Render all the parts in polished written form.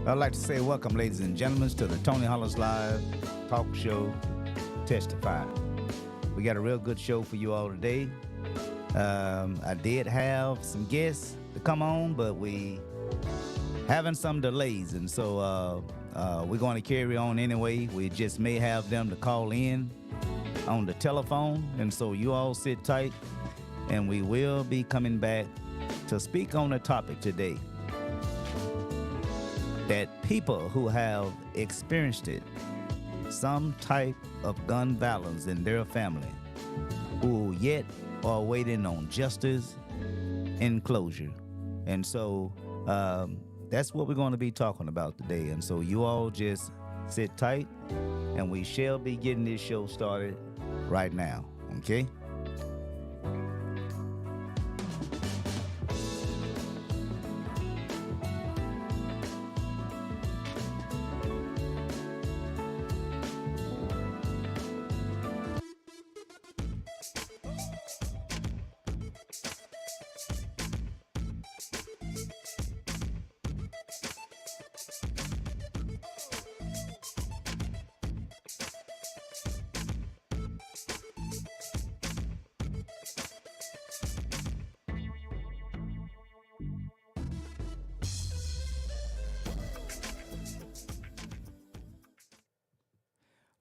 I'd like to say welcome, ladies and gentlemen, to the Tony Hollis Live talk show, Testify. We got a real good show for you all today. I did have some guests to come on, but we having some delays, and so we're going to carry on anyway. We just may have them to call in on the telephone, and so you all sit tight, and we will be coming back to speak on the topic today. That people who have experienced it, some type of gun violence in their family, who yet are waiting on justice and closure. And so that's what we're going to be talking about today. And so you all just sit tight, and we shall be getting this show started right now, okay?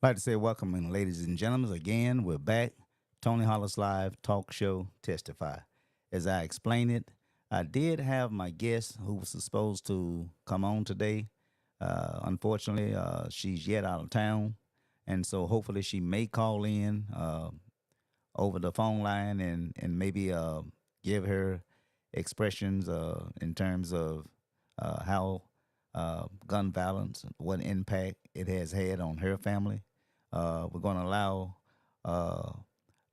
I'd like to say welcome, and ladies and gentlemen. Again, we're back. Tony Hollis Live Talk Show Testify. As I explained it, I did have my guest who was supposed to come on today. Unfortunately, she's yet out of town, and so hopefully she may call in over the phone line and maybe give her expressions in terms of how gun violence, what impact it has had on her family. We're going to allow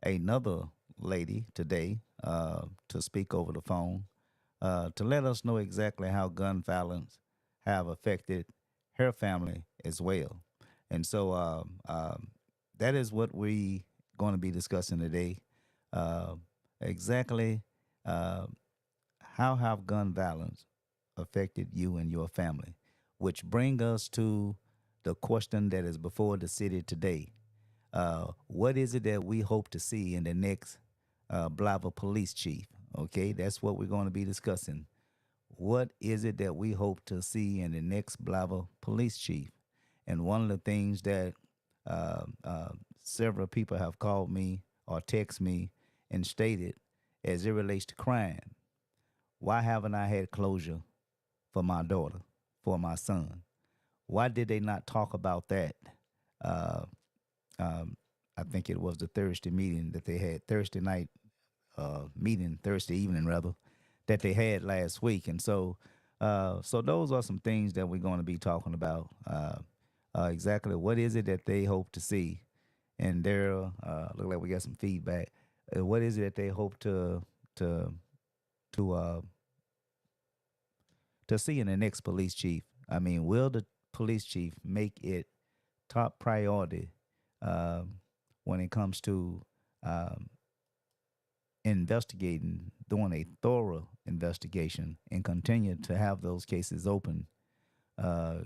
another lady today to speak over the phone to let us know exactly how gun violence have affected her family as well. And so that is what we going to be discussing today. Uh, exactly uh, how have gun violence affected you and your family? Which bring us to the question that is before the city today. What is it that we hope to see in the next Blava police chief? Okay, that's what we're going to be discussing. What is it that we hope to see in the next Blava police chief? And one of the things that several people have called me or text me and stated as it relates to crime. Why haven't I had closure for my daughter, for my son? Why did they not talk about that? Uh, I think it was the Thursday meeting that they had, Thursday night meeting, Thursday evening rather, that they had last week. And so those are some things that we're going to be talking about. Exactly what is it that they hope to see? And there, look like we got some feedback. What is it that they hope to to uh, to see in the next police chief? I mean, will the police chief make it top priority um, when it comes to um, investigating, doing a thorough investigation, and continue to have those cases open, uh,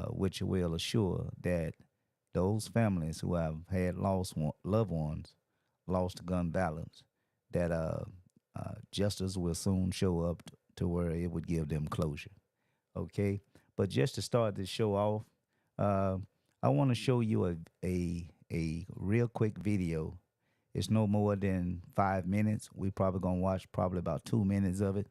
which will assure that those families who have had loved ones lost to gun violence, that justice will soon show up to where it would give them closure. Okay, but just to start this show off, uh, I want to show you a real quick video. It's no more than 5 minutes. We probably gonna watch probably about 2 minutes of it,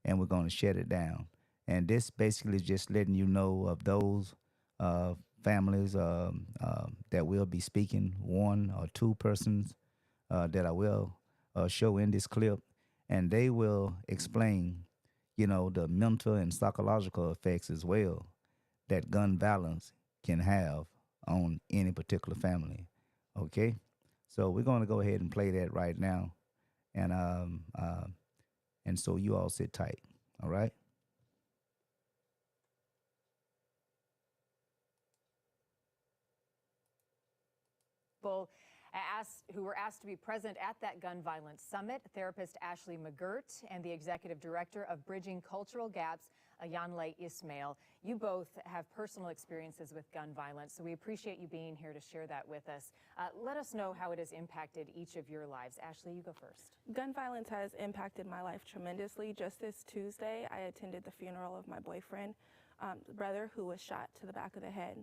and we're gonna shut it down. And this basically is just letting you know of those uh, families that will be speaking, one or two persons that I will show in this clip, and they will explain, the mental and psychological effects as well that gun violence can have on any particular family. Okay, so we're going to go ahead and play that right now, and so you all sit tight. All right. Who were asked to be present at that gun violence summit, therapist Ashley McGirt and the executive director of Bridging Cultural Gaps, Ayanle Ismail. You both have personal experiences with gun violence, so we appreciate you being here to share that with us. Let us know how it has impacted each of your lives. Ashley, you go first. Gun violence has impacted my life tremendously. Just this Tuesday, I attended the funeral of my boyfriend, brother, who was shot to the back of the head.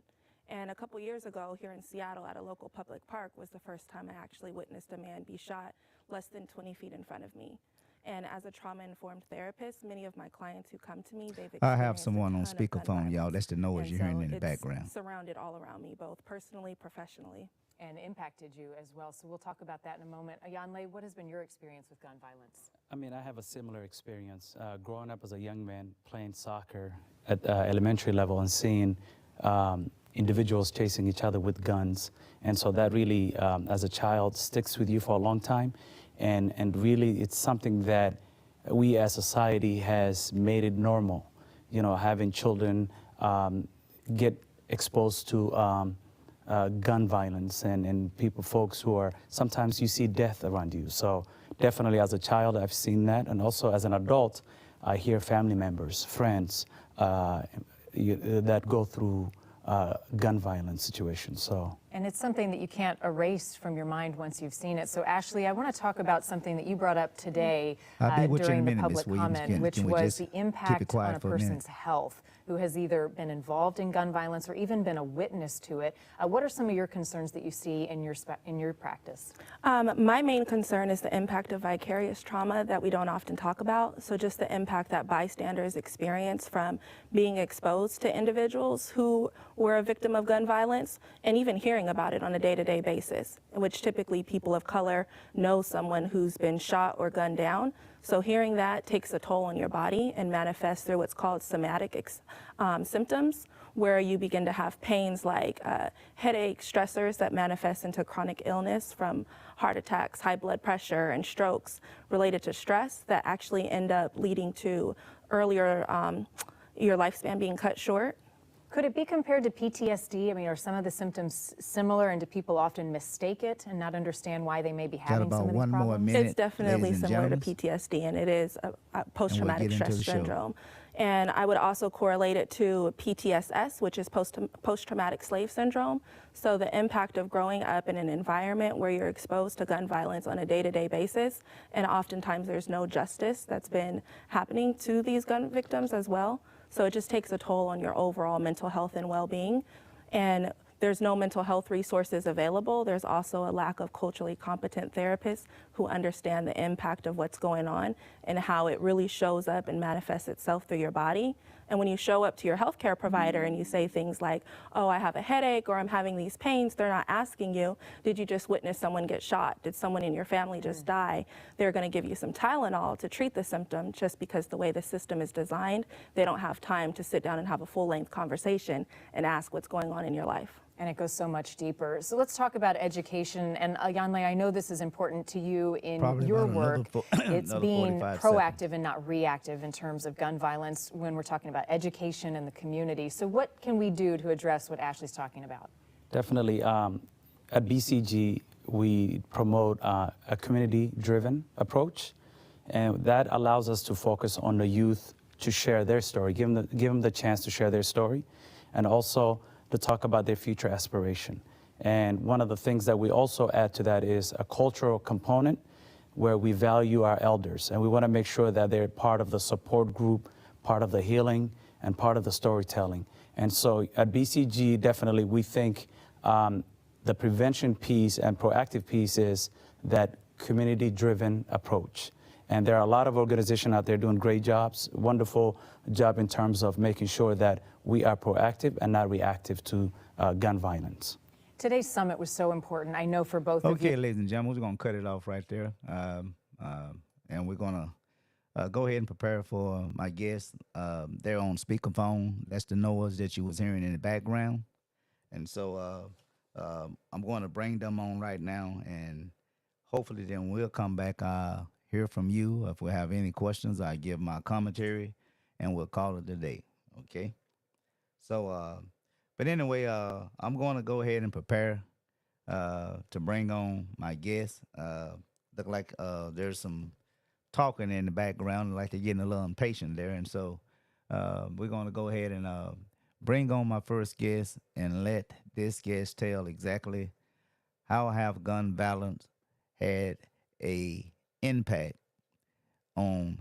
And a couple years ago here in Seattle at a local public park was the first time I actually witnessed a man be shot less than 20 feet in front of me. And as a trauma-informed therapist, many of my clients who come to me, they've experienced I have someone a on ton of gun speakerphone, y'all. violence. That's the noise And you're hearing so in the it's background. surrounded all around me, both personally, professionally. And impacted you as well. So we'll talk about that in a moment. Ayanle, what has been your experience with gun violence? I mean, I have a similar experience. Growing up as a young man, playing soccer at elementary level and seeing individuals chasing each other with guns. And so that really, as a child, sticks with you for a long time. And really, it's something that we as society has made it normal. You know, having children get exposed to gun violence and folks who are, sometimes you see death around you. So definitely as a child, I've seen that. And also as an adult, I hear family members, friends that go through gun violence situations. So. And it's something that you can't erase from your mind once you've seen it. So Ashley, I want to talk about something that you brought up today during the public comment, which was the impact on a person's health who has either been involved in gun violence or even been a witness to it. What are some of your concerns that you see in your practice? My main concern is the impact of vicarious trauma that we don't often talk about. So just the impact that bystanders experience from being exposed to individuals who were a victim of gun violence and even hearing about it on a day-to-day basis, in which typically people of color know someone who's been shot or gunned down. So hearing that takes a toll on your body and manifests through what's called somatic symptoms, where you begin to have pains like headaches, stressors that manifest into chronic illness from heart attacks, high blood pressure, and strokes related to stress that actually end up leading to earlier your lifespan being cut short. Could it be compared to PTSD? I mean, are some of the symptoms similar, and do people often mistake it and not understand why they may be having some of these problems? It's definitely similar to PTSD, and it is a post-traumatic stress syndrome. And I would also correlate it to PTSS, which is post-traumatic slave syndrome. So the impact of growing up in an environment where you're exposed to gun violence on a day-to-day basis, and oftentimes there's no justice that's been happening to these gun victims as well. So it just takes a toll on your overall mental health and well-being. And there's no mental health resources available. There's also a lack of culturally competent therapists who understand the impact of what's going on and how it really shows up and manifests itself through your body. And when you show up to your healthcare provider and you say things like, oh, I have a headache or I'm having these pains, they're not asking you, did you just witness someone get shot? Did someone in your family just die? They're going to give you some Tylenol to treat the symptom just because the way the system is designed, they don't have time to sit down and have a full-length conversation and ask what's going on in your life. And it goes so much deeper. So let's talk about education. And Ayanle, I know this is important to you in your work. It's being proactive and not reactive in terms of gun violence when we're talking about education in the community. So what can we do to address what Ashley's talking about? Definitely. At BCG, we promote a community-driven approach, and that allows us to focus on the youth to share their story, give them the chance to share their story, and also to talk about their future aspiration. And one of the things that we also add to that is a cultural component where we value our elders, and we want to make sure that they're part of the support group, part of the healing, and part of the storytelling. And so at BCG, definitely we think the prevention piece and proactive piece is that community-driven approach. And there are a lot of organizations out there doing great jobs, wonderful job in terms of making sure that we are proactive and not reactive to gun violence. Today's summit was so important, I know, for both of you. Okay, ladies and gentlemen, we're going to cut it off right there. And we're going to go ahead and prepare for my guests. They're on speakerphone. That's the noise that you was hearing in the background. And so I'm going to bring them on right now, and hopefully then we'll come back, hear from you. If we have any questions, I give my commentary, and we'll call it a day, okay? So, but anyway, I'm going to go ahead and prepare to bring on my guests. Look like there's some talking in the background, like they're getting a little impatient there, and so we're going to go ahead and bring on my first guest and let this guest tell exactly how have gun violence had a impact on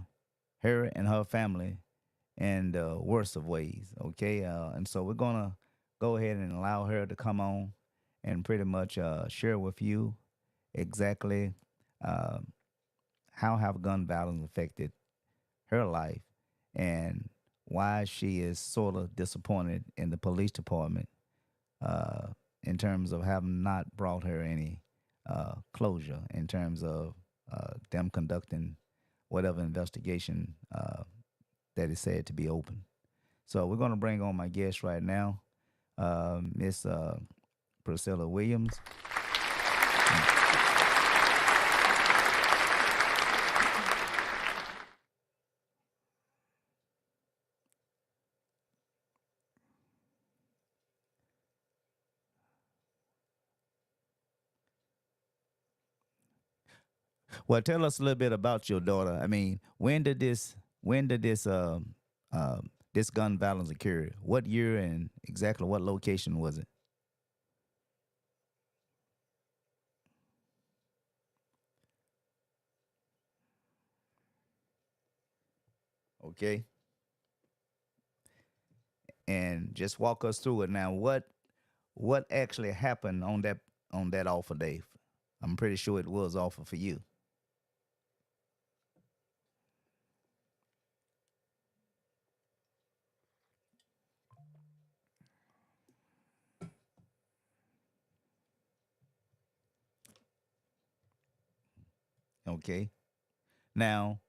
her and her family in the worst of ways. Okay, and so we're gonna go ahead and allow her to come on and pretty much share with you exactly uh, how have gun violence affected her life and why she is sort of disappointed in the police department uh, in terms of having not brought her any closure in terms of them conducting whatever investigation that is said to be open. So we're going to bring on my guest right now, Miss Priscilla Williams. Well, tell us a little bit about your daughter. I mean, when did this gun violence occur? What year and exactly what location was it? Okay. And just walk us through it now. What actually happened on that offer day? I'm pretty sure it was offer for you. Okay. Now,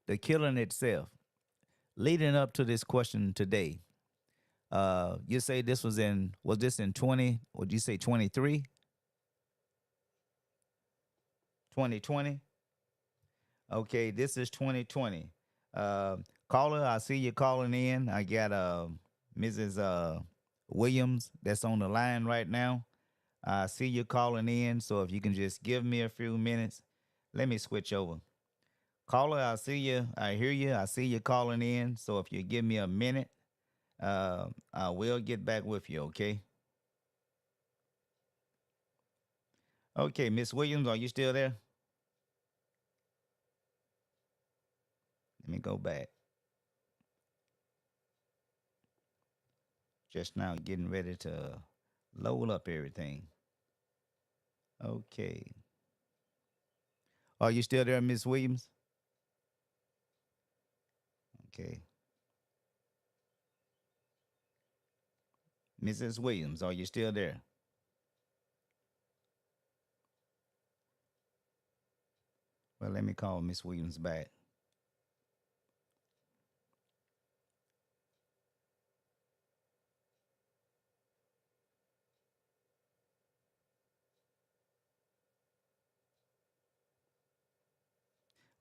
the killing itself, leading up to this question today, you say was this in 20, would you say 23? 2020? Okay, this is 2020. Uh, Caller, I see you calling in. I got Mrs. Williams that's on the line right now. I see you calling in, so if you can just give me a few minutes, let me switch over. Caller, I see you. I hear you. I see you calling in. So if you give me a minute, I will get back with you, okay? Okay, Miss Williams, are you still there? Let me go back. Just now getting ready to load up everything. Okay. Are you still there, Miss Williams? Okay. Mrs. Williams, are you still there? Well, let me call Miss Williams back.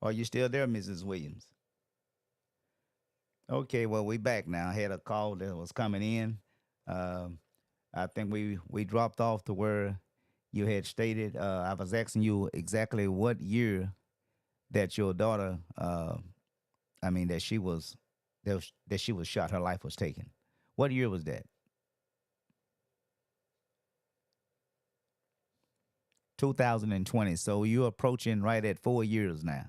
Are you still there, Mrs. Williams? Okay, well, we back now. I had a call that was coming in. Um, I think we dropped off to where you had stated. I was asking you exactly what year that your daughter, I mean, that she was shot. Her life was taken. What year was that? 2020. So you're approaching right at 4 years now.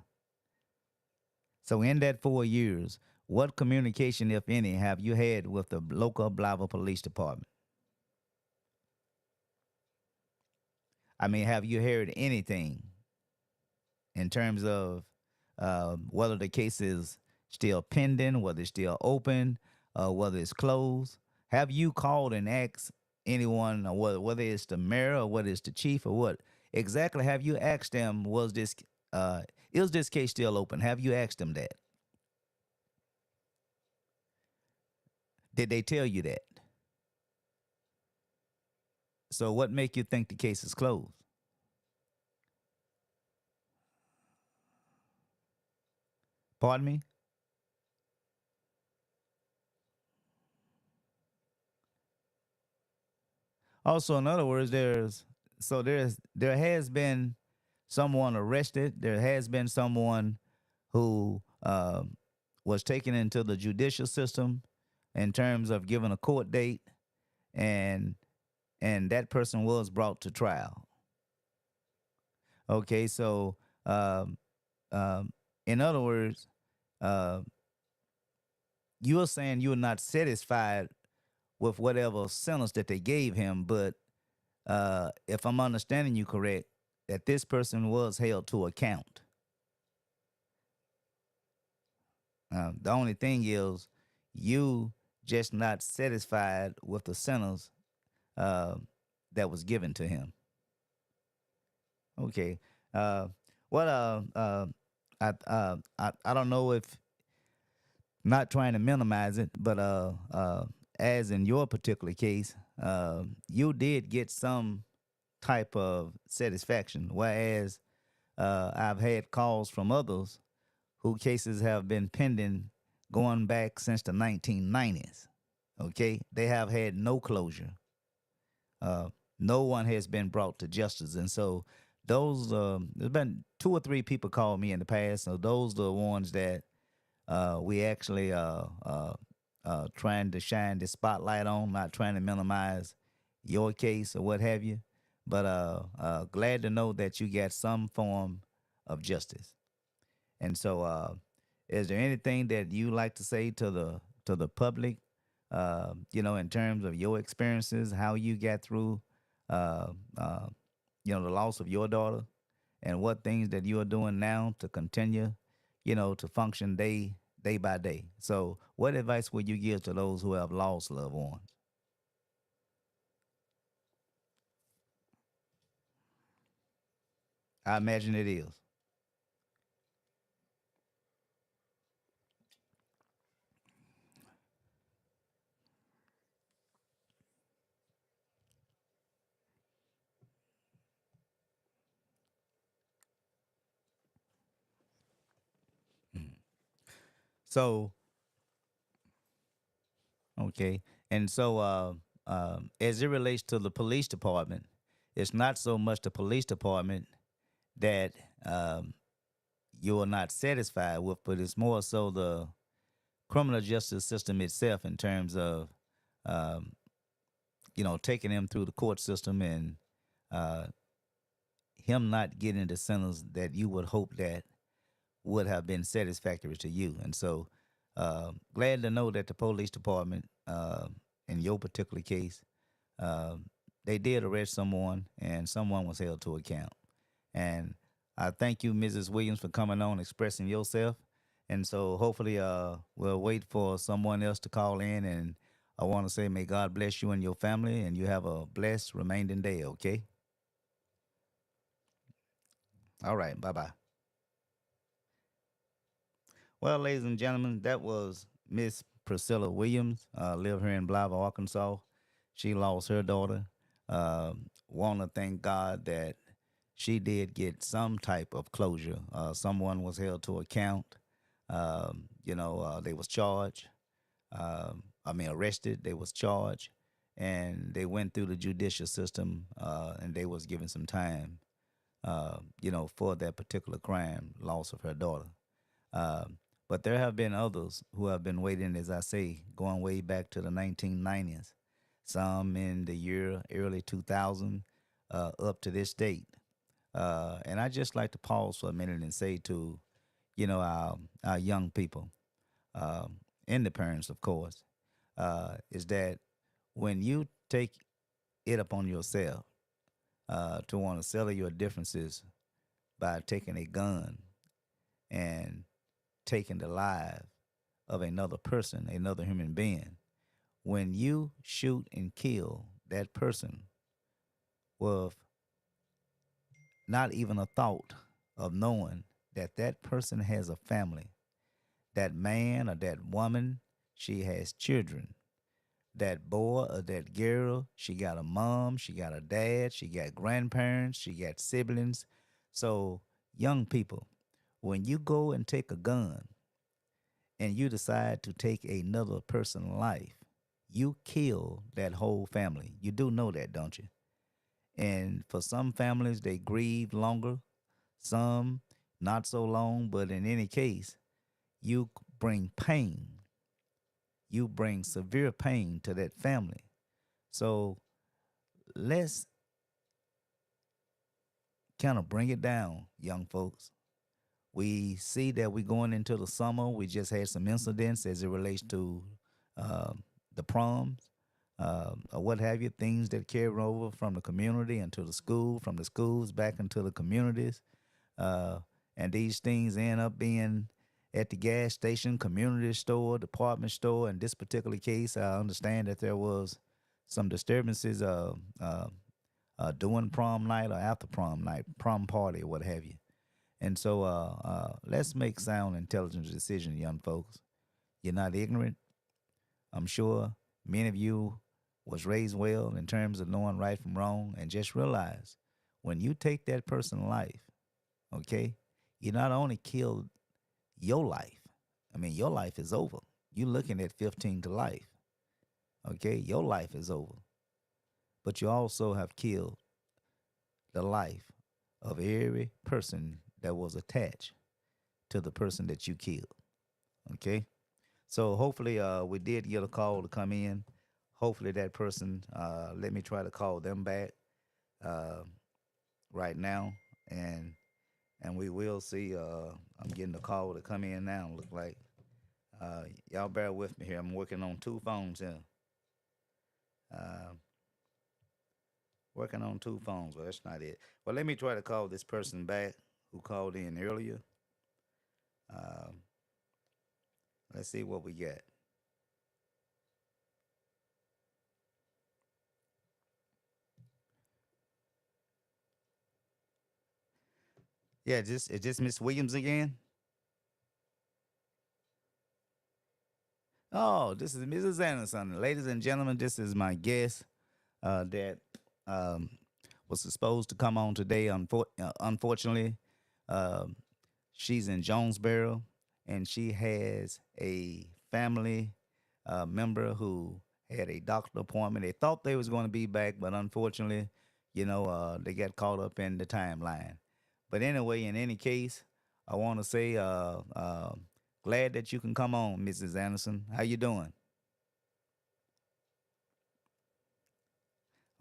So in that 4 years, what communication, if any, have you had with the local Blythe Police Department? I mean, have you heard anything in terms of whether the case is still pending, whether it's still open, whether it's closed? Have you called and asked anyone, whether it's the mayor or whether it's the chief or what? Exactly, have you asked them, is this case still open? Have you asked them that? Did they tell you that? So what make you think the case is closed? Pardon me? Also, in other words, there has been someone arrested. There has been someone who was taken into the judicial system in terms of giving a court date, and that person was brought to trial. Okay, so in other words, you are saying you are not satisfied with whatever sentence that they gave him, but if I'm understanding you correct, that this person was held to account. The only thing is you just not satisfied with the sentence that was given to him. Okay. I don't know if, not trying to minimize it, but as in your particular case, you did get some type of satisfaction, whereas I've had calls from others whose cases have been pending going back since the 1990s. Okay, they have had no closure. No one has been brought to justice, and so those there's been 2 or 3 people called me in the past. So those are the ones that we actually trying to shine the spotlight on, not trying to minimize your case or what have you, but glad to know that you got some form of justice. And so, is there anything that you like to say to the public, in terms of your experiences, how you got through, the loss of your daughter, and what things that you are doing now to continue, to function day by day? So, what advice would you give to those who have lost loved ones? I imagine it is. So, okay. And so, as it relates to the police department, it's not so much the police department that you're not satisfied with, but it's more so the criminal justice system itself in terms of, taking him through the court system and him not getting the sentence that you would hope that would have been satisfactory to you. And so, glad to know that the police department, in your particular case, they did arrest someone and someone was held to account. And I thank you, Mrs. Williams, for coming on, expressing yourself. And so hopefully we'll wait for someone else to call in. And I want to say, may God bless you and your family, and you have a blessed remaining day, okay? All right, bye-bye. Well, ladies and gentlemen, that was Miss Priscilla Williams, live here in Blythe, Arkansas. She lost her daughter. Want to thank God that she did get some type of closure. Someone was held to account. They was charged. Arrested. They was charged, and they went through the judicial system, and they was given some time, for that particular crime, loss of her daughter. But there have been others who have been waiting, as I say, going way back to the 1990s, some in the year early 2000, up to this date. And I just like to pause for a minute and say to, our young people, and the parents, of course, is that when you take it upon yourself to want to settle your differences by taking a gun and taking the life of another person, another human being, when you shoot and kill that person with not even a thought of knowing that that person has a family, that man or that woman, she has children, that boy or that girl, she got a mom, she got a dad, she got grandparents, she got siblings. So young people, when you go and take a gun and you decide to take another person's life, you kill that whole family. You do know that, don't you? And for some families, they grieve longer, some not so long, but in any case, you bring pain. You bring severe pain to that family. So let's kind of bring it down, young folks. We see that we're going into the summer. We just had some incidents as it relates to the proms or what have you, things that carry over from the community into the school, from the schools back into the communities. And these things end up being at the gas station, community store, department store. In this particular case, I understand that there was some disturbances during prom night or after prom night, prom party or what have you. And so let's make sound, intelligent decisions, young folks. You're not ignorant. I'm sure many of you was raised well in terms of knowing right from wrong, and just realize when you take that person's life, okay, you not only killed your life. I mean, your life is over. You're looking at 15 to life. Okay, your life is over. But you also have killed the life of every person that was attached to the person that you killed. Okay? So hopefully we did get a call to come in. Hopefully that person, let me try to call them back right now. And we will see. I'm getting a call to come in now. Look like y'all bear with me here. I'm working on two phones here. Working on two phones, but that's not it. Well, let me try to call this person back who called in earlier. Let's see what we got. Yeah, it's just Miss Williams again. Oh, this is Mrs. Anderson. Ladies and gentlemen, this is my guest that was supposed to come on today. Unfortunately, she's in Jonesboro, and she has a family member who had a doctor appointment. They thought they was going to be back, but unfortunately, they got caught up in the timeline. But anyway, in any case, I want to say glad that you can come on, Mrs. Anderson. How you doing?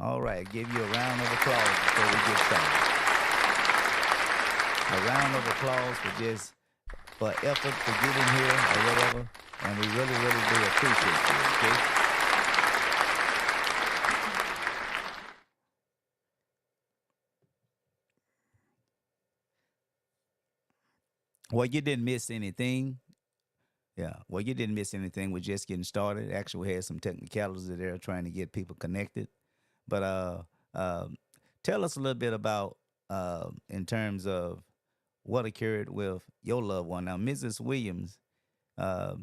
All right, give you a round of applause before we get started. A round of applause for effort for getting here or whatever, and we really, really do appreciate you, okay? Well, you didn't miss anything. Yeah, well, you didn't miss anything. We're just getting started. Actually, we had some technicalities there trying to get people connected. But tell us a little bit about, in terms of what occurred with your loved one. Now, Mrs. Williams, I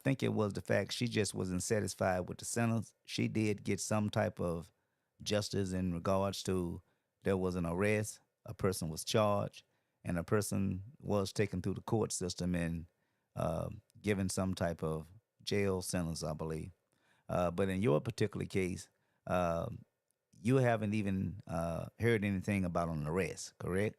think it was the fact she just wasn't satisfied with the sentence. She did get some type of justice in regards to there was an arrest, a person was charged, and a person was taken through the court system and given some type of jail sentence, I believe. But in your particular case, you haven't even heard anything about an arrest, correct?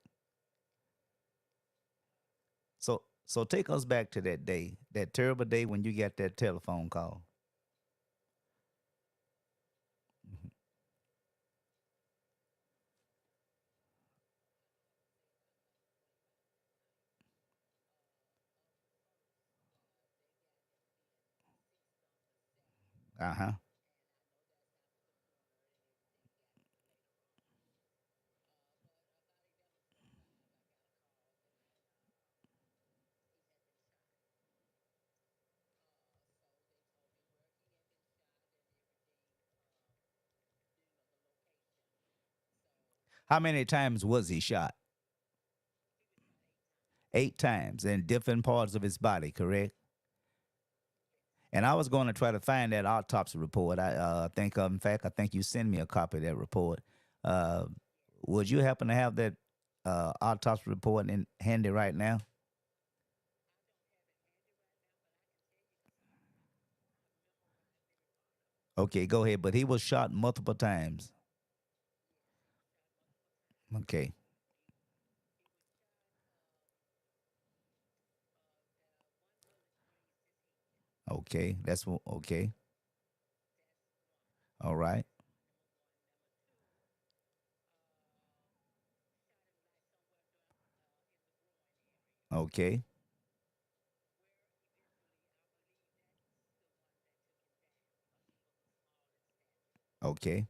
So take us back to that day, that terrible day when you got that telephone call. Uh-huh. How many times was he shot? 8 times in different parts of his body, correct? And I was going to try to find that autopsy report. I think, in fact, I think you sent me a copy of that report. Uh, would you happen to have that autopsy report in handy right now? Okay, go ahead. But he was shot multiple times. Okay. Okay, that's what. Okay, all right. Okay, okay.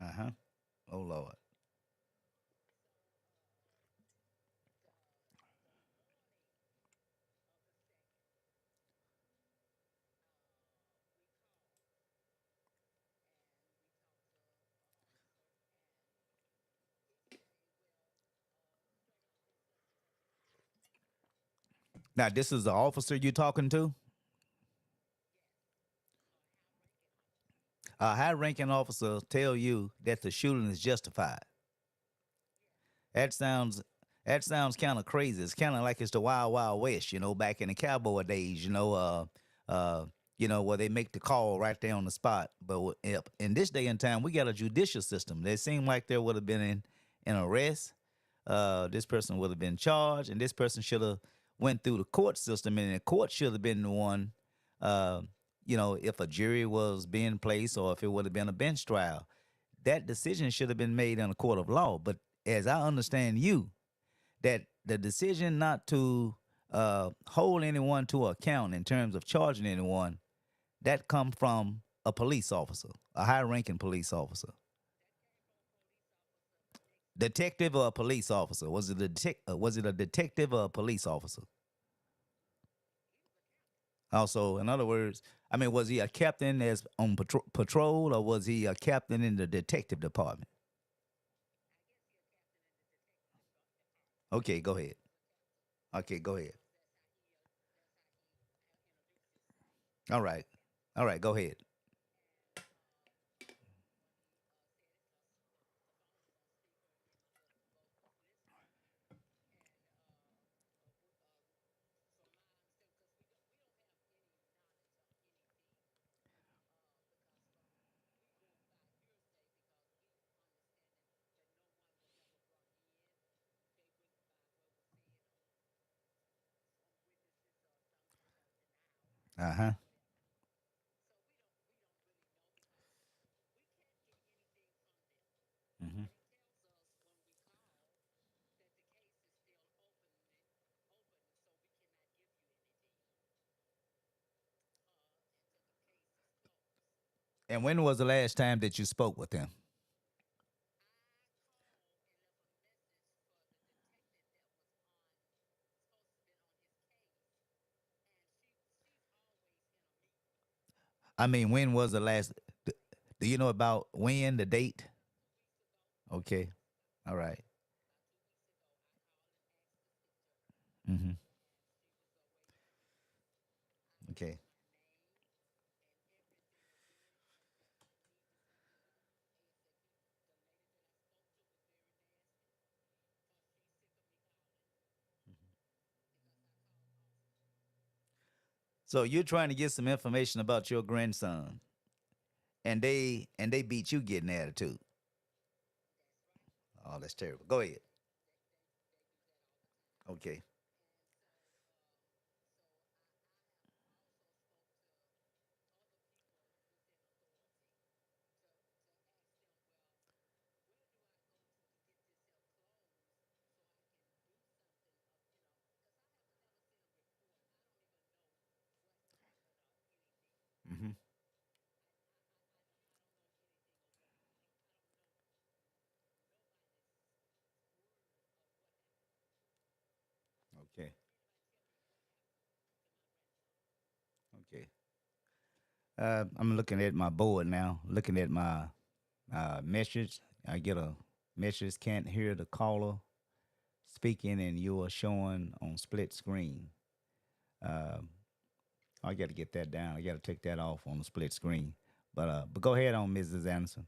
Uh huh. Oh Lord. Now this is the officer you're talking to. A high-ranking officer tell you that the shooting is justified. That sounds that sounds kind of crazy. It's kind of like it's the Wild Wild West, back in the cowboy days, where they make the call right there on the spot. But in this day and time, we got a judicial system. It seemed like there would have been an arrest. This person would have been charged, and this person should have went through the court system, and the court should have been the one. Uh, if a jury was being placed, or if it would have been a bench trial, that decision should have been made in a court of law. But as I understand you, that the decision not to hold anyone to account in terms of charging anyone, that come from a police officer, a high-ranking police officer. Detective or a police officer? Was it a detective or a police officer? Also, in other words, I mean, was he a captain as on patrol, or was he a captain in the detective department? Okay, go ahead. Okay, go ahead. All right. All right, go ahead. Uh huh. Hmm. And when was the last time that you spoke with him? I mean, when was the last? Do you know about when, the date? Okay. All right. Mm-hmm. Okay. So you're trying to get some information about your grandson, and they beat you getting attitude. Oh, that's terrible. Go ahead. Okay. Mm-hmm. Okay. Okay. I'm looking at my board now. Looking at my message. I get a message. Can't hear the caller speaking, and you are showing on split screen. Um, I got to get that down. I got to take that off on the split screen. But go ahead on, Mrs. Anderson.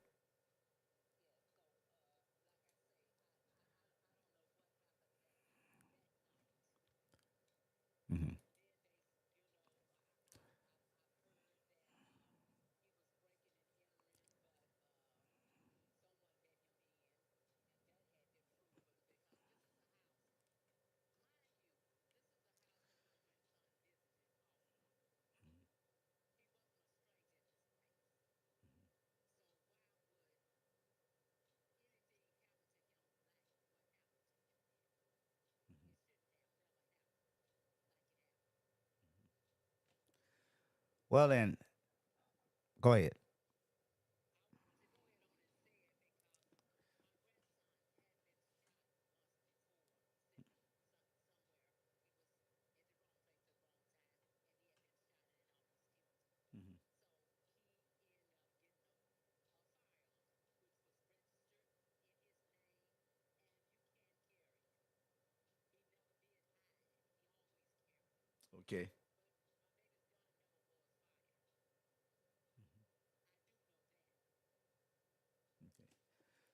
Well, then, go ahead. Mhm. Okay.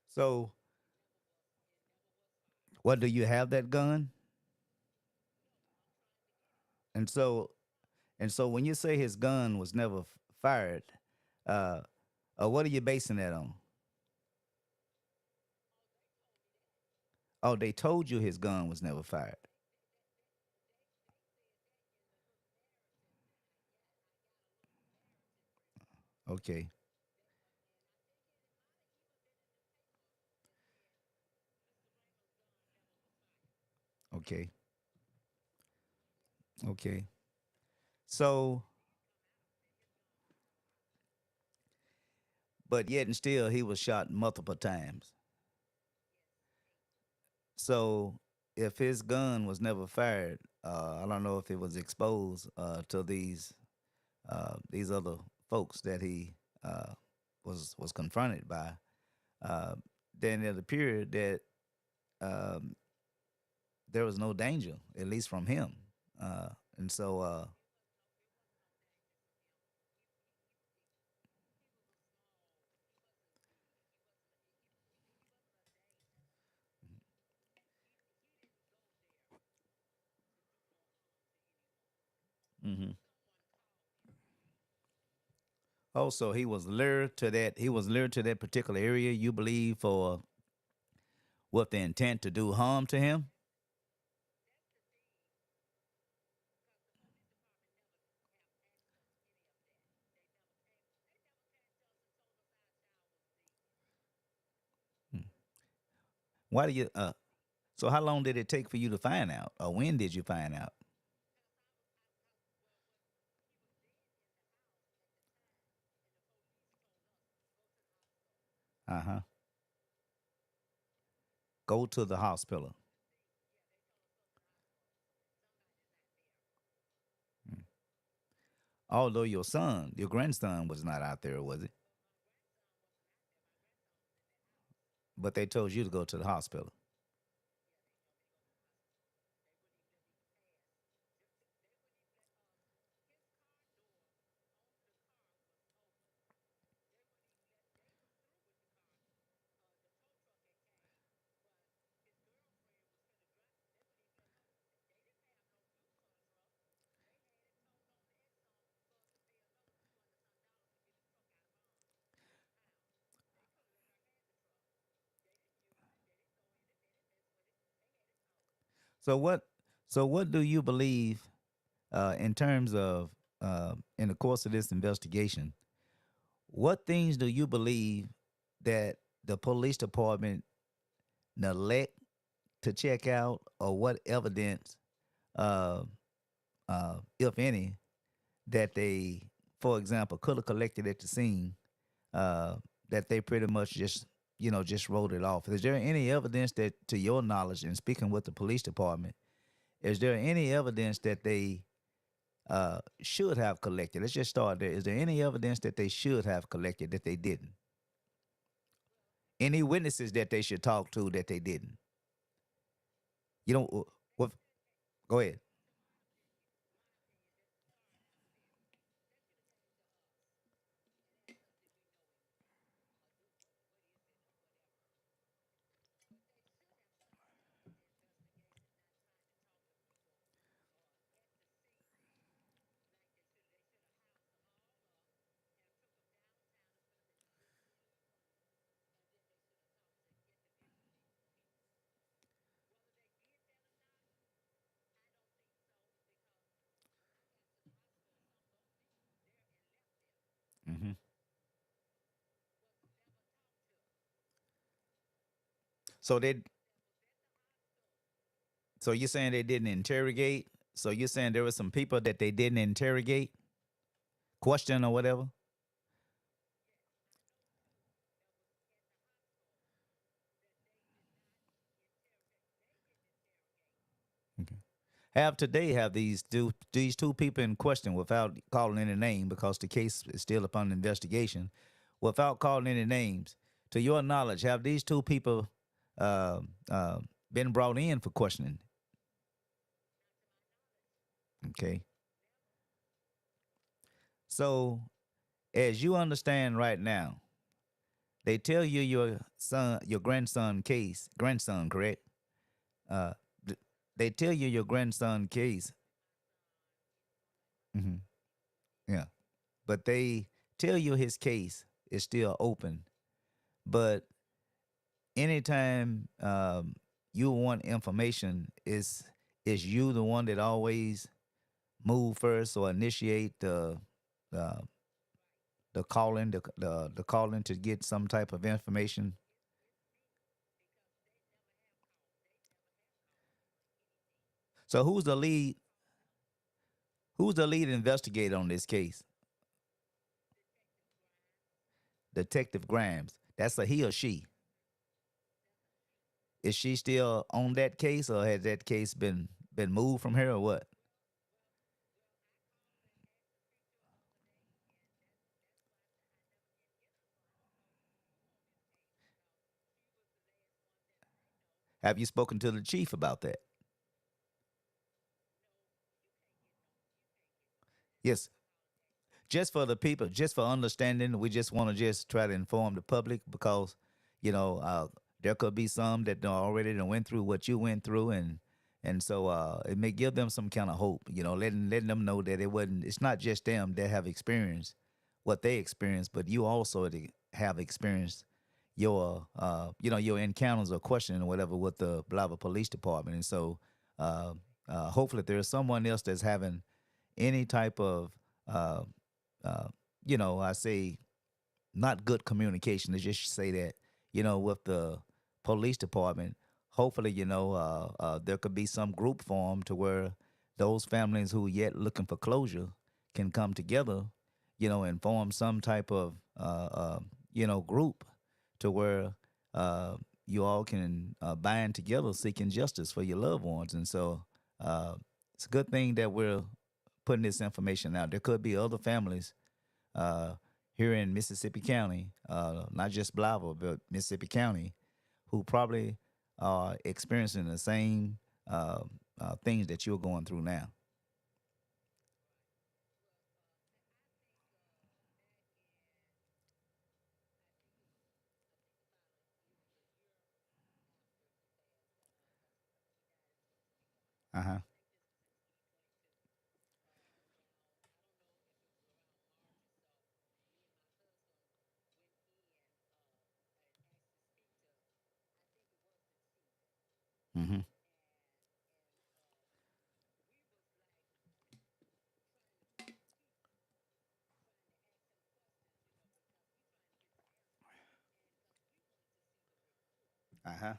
So, what do you have that gun? And so, when you say his gun was never fired, uh, what are you basing that on? Oh, they told you his gun was never fired. Okay. Okay. Okay. So, but yet and still, he was shot multiple times. So, if his gun was never fired, I don't know if it was exposed to these other folks that he uh, was confronted by. Uh, then it appeared that um, there was no danger, at least from him. And so, mhm. Also, he was lured to that. He was lured to that particular area. You believe for with the intent to do harm to him. Hmm. Why do you? So, how long did it take for you to find out, or when did you find out? Uh huh. Go to the hospital. Hmm. Although your grandson, was not out there, was it? But they told you to go to the hospital. So what? So what do you believe in terms of in the course of this investigation? What things do you believe that the police department neglect to check out, or what evidence, uh, if any, that they, for example, could have collected at the scene, uh, that they pretty much just wrote it off? Is there any evidence that, to your knowledge, and speaking with the police department, is there any evidence that they should have collected? Let's just start there. Is there any evidence that they should have collected that they didn't? Any witnesses that they should talk to that they didn't? You know what? Go ahead. Hmm. So they, so you're saying they didn't interrogate? So you're saying there were some people that they didn't interrogate? question or whatever? Okay. Have these two people in question without calling any name because the case is still upon investigation, without calling any names. To your knowledge, have these two people uh, uh, been brought in for questioning? Okay. So, as you understand right now, they tell you your grandson, correct? Uh, they tell you your grandson case. Hmm. Yeah, but they tell you his case is still open. But anytime you want information, is you the one that always move first or initiate uh, the calling, the calling to get some type of information? So who's the lead? Who's the lead investigator on this case? Detective Grimes. That's a he or she. Is she still on that case, or has that case been moved from her, or what? Have you spoken to the chief about that? Yes. Just for the people, just for understanding, we just want to just try to inform the public because, you know, there could be some that already done went through what you went through, and so it may give them some kind of hope, you know, letting them know that it's not just them that have experienced what they experienced, but you also have experienced your encounters or questioning or whatever with the Blava Police Department, and so uh, hopefully there's someone else that's having any type of uh, uh, I say not good communication. Let's just say that, with the police department, hopefully, there could be some group formed to where those families who yet looking for closure can come together, and form some type of, group to where you all can bind together seeking justice for your loved ones. And so it's a good thing that we're putting this information out. There could be other families uh, here in Mississippi County, not just Blythe, but Mississippi County, who probably are experiencing the same things that you're going through now. Uh huh. Mm-hmm. Uh huh.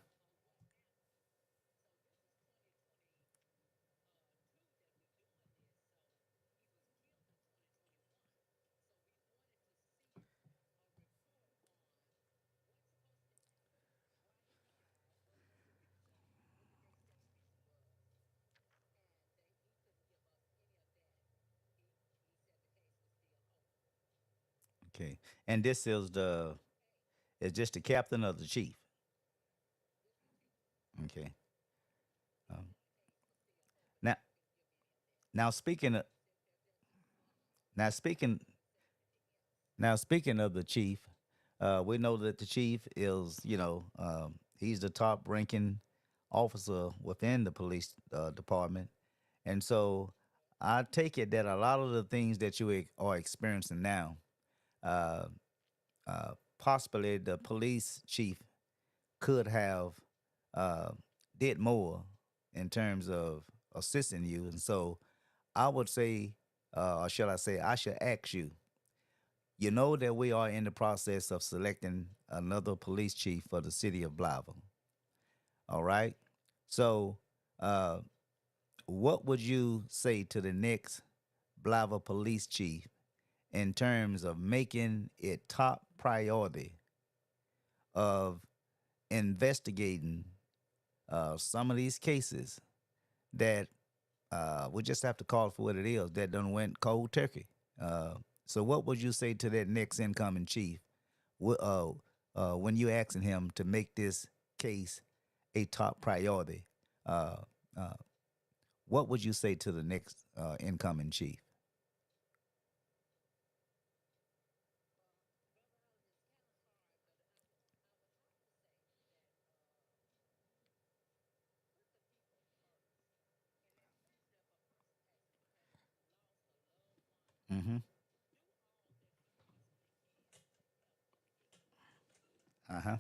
Okay. And this is just the captain of the chief. Okay. Um, now, now speaking of now speaking now speaking of the chief, we know that the chief is, he's the top ranking officer within the police department. And so I take it that a lot of the things that you are experiencing now, uh, possibly the police chief could have uh, did more in terms of assisting you. And so I would say, or shall I say, I should ask you, you know that we are in the process of selecting another police chief for the city of Blythe. All right. So, uh, what would you say to the next Blythe police chief in terms of making it top priority of investigating some of these cases that we just have to call for what it is, that done went cold turkey. So what would you say to that next incoming chief when you asking him to make this case a top priority? What would you say to the next incoming chief? Mm-hmm. Uh-huh.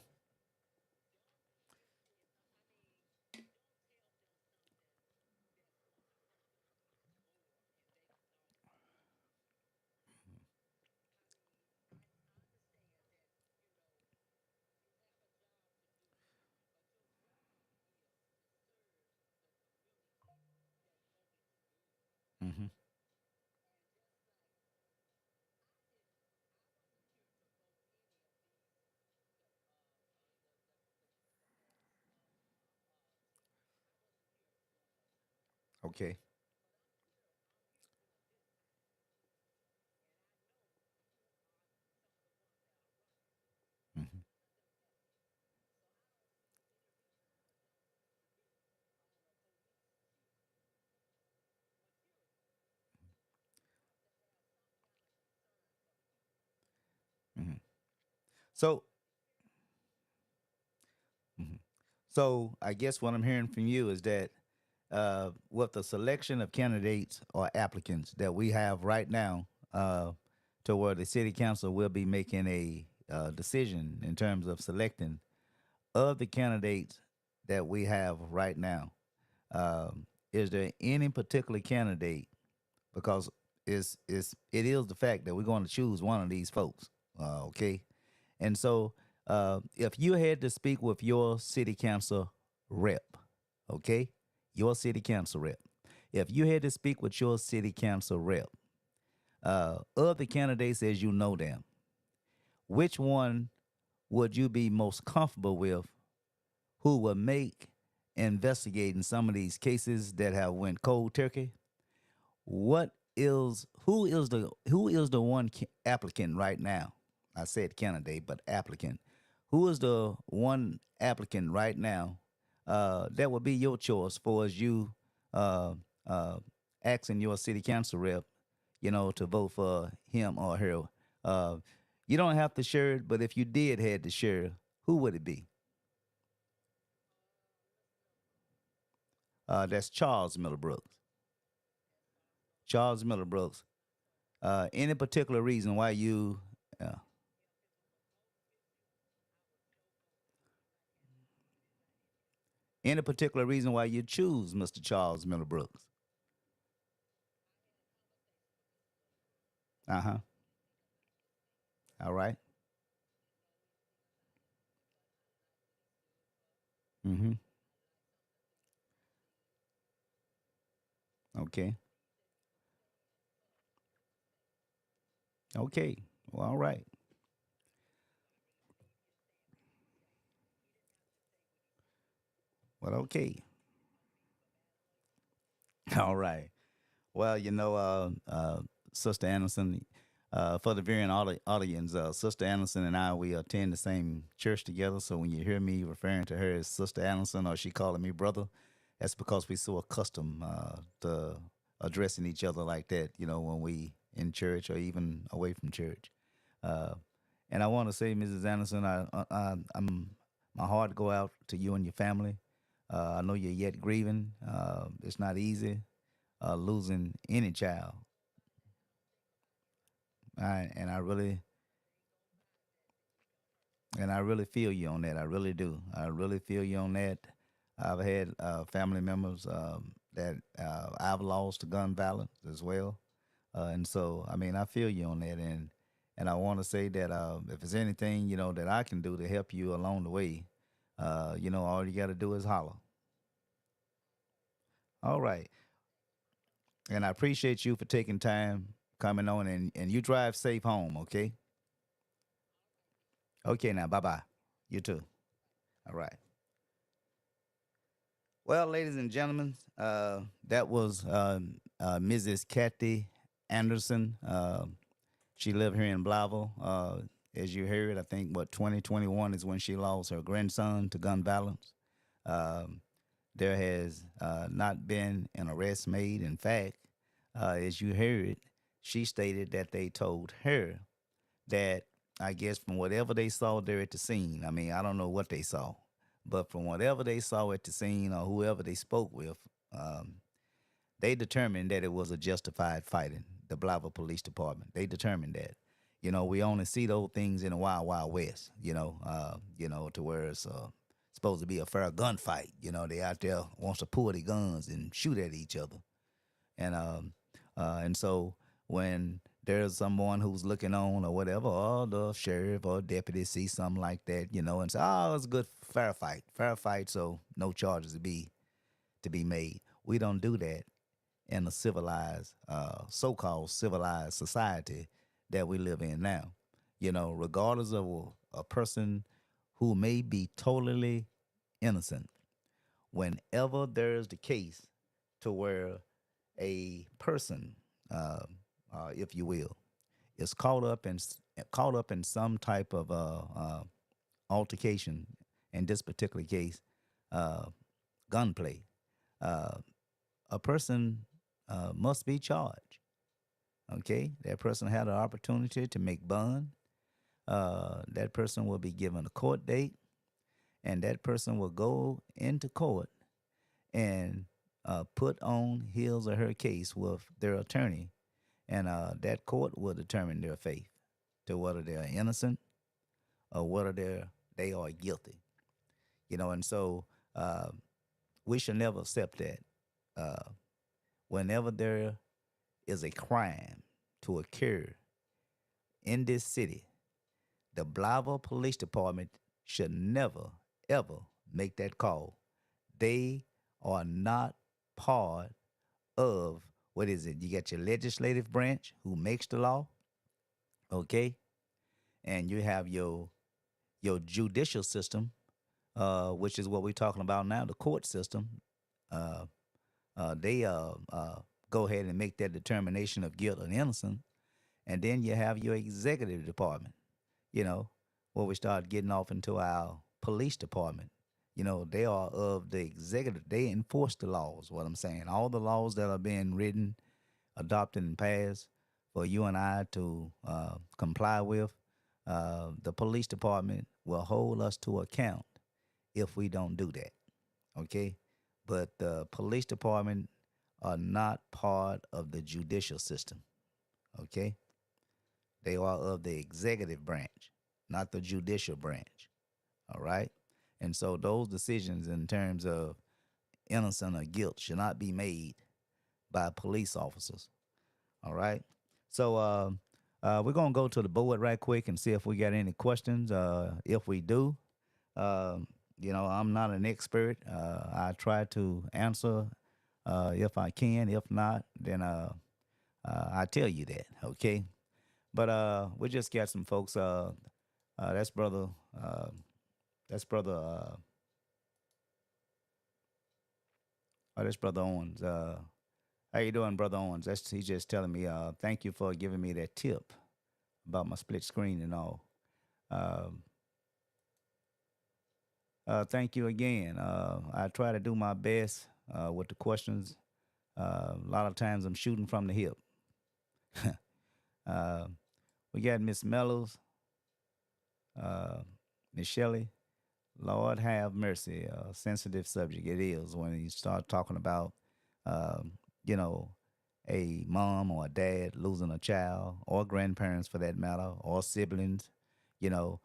Mm-hmm. Okay. Mm-hmm. Mm-hmm. So, mm-hmm. So I guess what I'm hearing from you is that with the selection of candidates or applicants that we have right now, to where the city council will be making a decision in terms of selecting of the candidates that we have right now. Is there any particular candidate? Because it is the fact that we're going to choose one of these folks. Okay, and so if you had to speak with your city council rep, okay, your city council rep, if you had to speak with your city council rep, of the candidates as you know them, which one would you be most comfortable with who will make investigating some of these cases that have went cold turkey? What is who is the one applicant right now? I said candidate, but applicant. Who is the one applicant right now that would be your choice for as you uh, uh, asking your city council rep, to vote for him or her? Uh, you don't have to share it, but if you did had to share, who would it be? That's Charles Miller Brooks. Charles Miller Brooks. Any particular reason why you? Any particular reason why you choose Mr. Charles Miller Brooks? Uh huh. All right. Mm-hmm. Okay. Okay. Well, all right. Well, okay. All right. Well, Sister Anderson, for the viewing audience, Sister Anderson and I, we attend the same church together. So when you hear me referring to her as Sister Anderson or she calling me brother, that's because we so accustomed to addressing each other like that, when we in church or even away from church. Uh, and I want to say, Mrs. Anderson, I'm my heart go out to you and your family. I know you're yet grieving. It's not easy losing any child. And I really feel you on that. I really do. I really feel you on that. I've had family members that I've lost to gun violence as well, and so I mean I feel you on that, and I want to say that if there's anything that I can do to help you along the way, all you got to do is holler. All right, and I appreciate you for taking time coming on, and you drive safe home, okay? Okay, now, bye-bye. You too. All right. Well, ladies and gentlemen, that was Mrs. Kathy Anderson. She lived here in Blauville. As you heard, I think, 2021 is when she lost her grandson to gun violence. There has not been an arrest made. In fact, as you heard, she stated that they told her that, I guess from whatever they saw there at the scene, I mean, I don't know what they saw, but from whatever they saw at the scene or whoever they spoke with, they determined that it was a justified fighting, the Blauville Police Department. They determined that. You know, we only see those things in the Wild Wild West, you know, to where it's supposed to be a fair gunfight. You know, they out there wants to pull their guns and shoot at each other. And so when there's someone who's looking on or whatever, or the sheriff or deputy see something like that, you know, and say, oh, it's a good fair fight, so no charges to be made. We don't do that in a civilized, so-called civilized society that we live in now. You know, regardless of a person who may be totally innocent, whenever there's the case to where a person, if you will, is caught up in some type of altercation, in this particular case, gunplay, a person must be charged. Okay, that person had an opportunity to make bond. That person will be given a court date, and that person will go into court and put on his or her case with their attorney, and that court will determine their faith to whether they are innocent or whether they are guilty. You know, and so we should never accept that. Whenever there is a crime to occur in this city, the Blauville Police Department should never, ever make that call. They are not part of, what is it? You got your legislative branch who makes the law, okay? And you have your judicial system, which is what we're talking about now, the court system. They go ahead and make that determination of guilt and innocence. And then you have your executive department, you know, where we start getting off into our police department. You know, they are of the executive. They enforce the laws, what I'm saying. All the laws that are being written, adopted, and passed for you and I to comply with, the police department will hold us to account if we don't do that, okay? But the police department are not part of the judicial system, okay? They are of the executive branch, not the judicial branch, all right? And so those decisions in terms of innocent or guilt should not be made by police officers, all right? So we're going to go to the board right quick and see if we got any questions. If we do, you know, I'm not an expert. I try to answer if I can. If not, then I tell you that, okay? But we just got some folks. That's brother Owens. How you doing, Brother Owens? He's just telling me, thank you for giving me that tip about my split screen and all. Thank you again. I try to do my best with the questions. A lot of times I'm shooting from the hip. We got Miss Mellows, Miss Shelley. Lord have mercy, a sensitive subject it is when you start talking about, you know, a mom or a dad losing a child, or grandparents for that matter, or siblings. You know,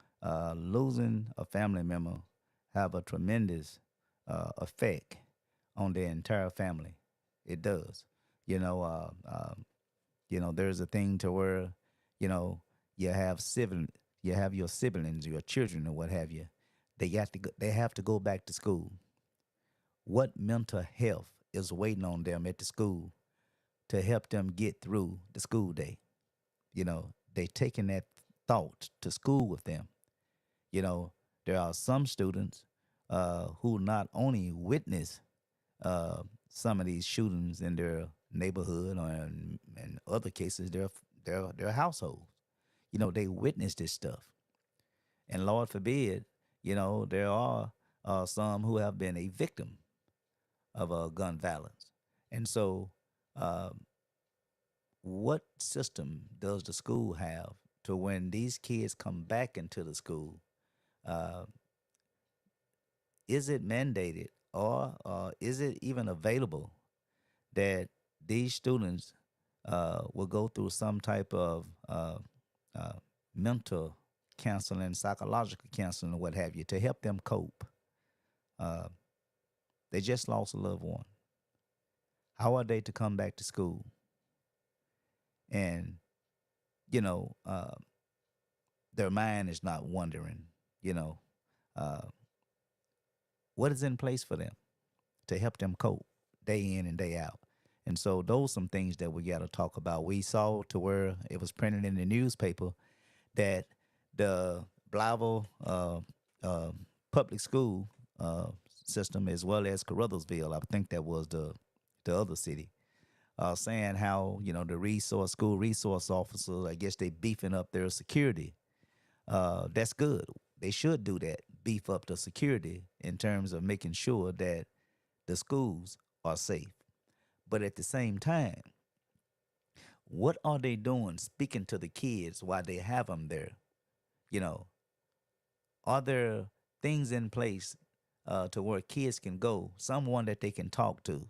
losing a family member have a tremendous effect on the entire family. It does. You know, there's a thing to where, you know, you have your siblings, your children, or what have you. They have to go back to school. What mental health is waiting on them at the school to help them get through the school day? they taking that thought to school with them. There are some students who not only witness some of these shootings in their neighborhood or in other cases their households. They witness this stuff, and Lord forbid, there are some who have been a victim of gun violence, and so what system does the school have to when these kids come back into the school? Is it mandated or is it even available that these students will go through some type of mental counseling, psychological counseling, or what have you, to help them cope? They just lost a loved one. How are they to come back to school? And, their mind is not wondering, what is in place for them to help them cope day in and day out. And so those some things that we got to talk about. We saw to where it was printed in the newspaper that the Blytheville public school system, as well as Caruthersville, I think that was the other city, saying how, the school resource officers, I guess they beefing up their security. That's good. They should do that, beef up the security in terms of making sure that the schools are safe. But at the same time, what are they doing speaking to the kids while they have them there? Are there things in place to where kids can go, someone that they can talk to?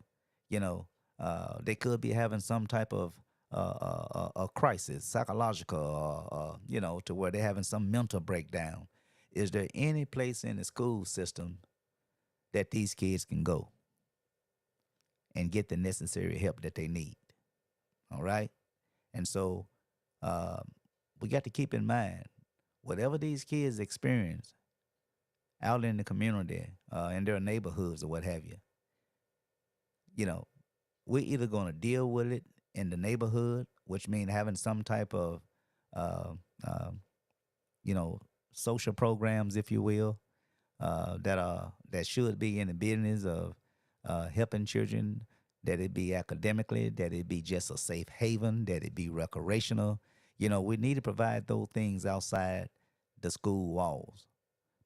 They could be having some type of a crisis, psychological, to where they're having some mental breakdown. Is there any place in the school system that these kids can go and get the necessary help that they need? All right? And so we got to keep in mind, whatever these kids experience out in the community, in their neighborhoods or what have you, we're either going to deal with it in the neighborhood, which means having some type of, social programs, if you will, that should be in the business of helping children, that it be academically, that it be just a safe haven, that it be recreational. We need to provide those things outside the school walls,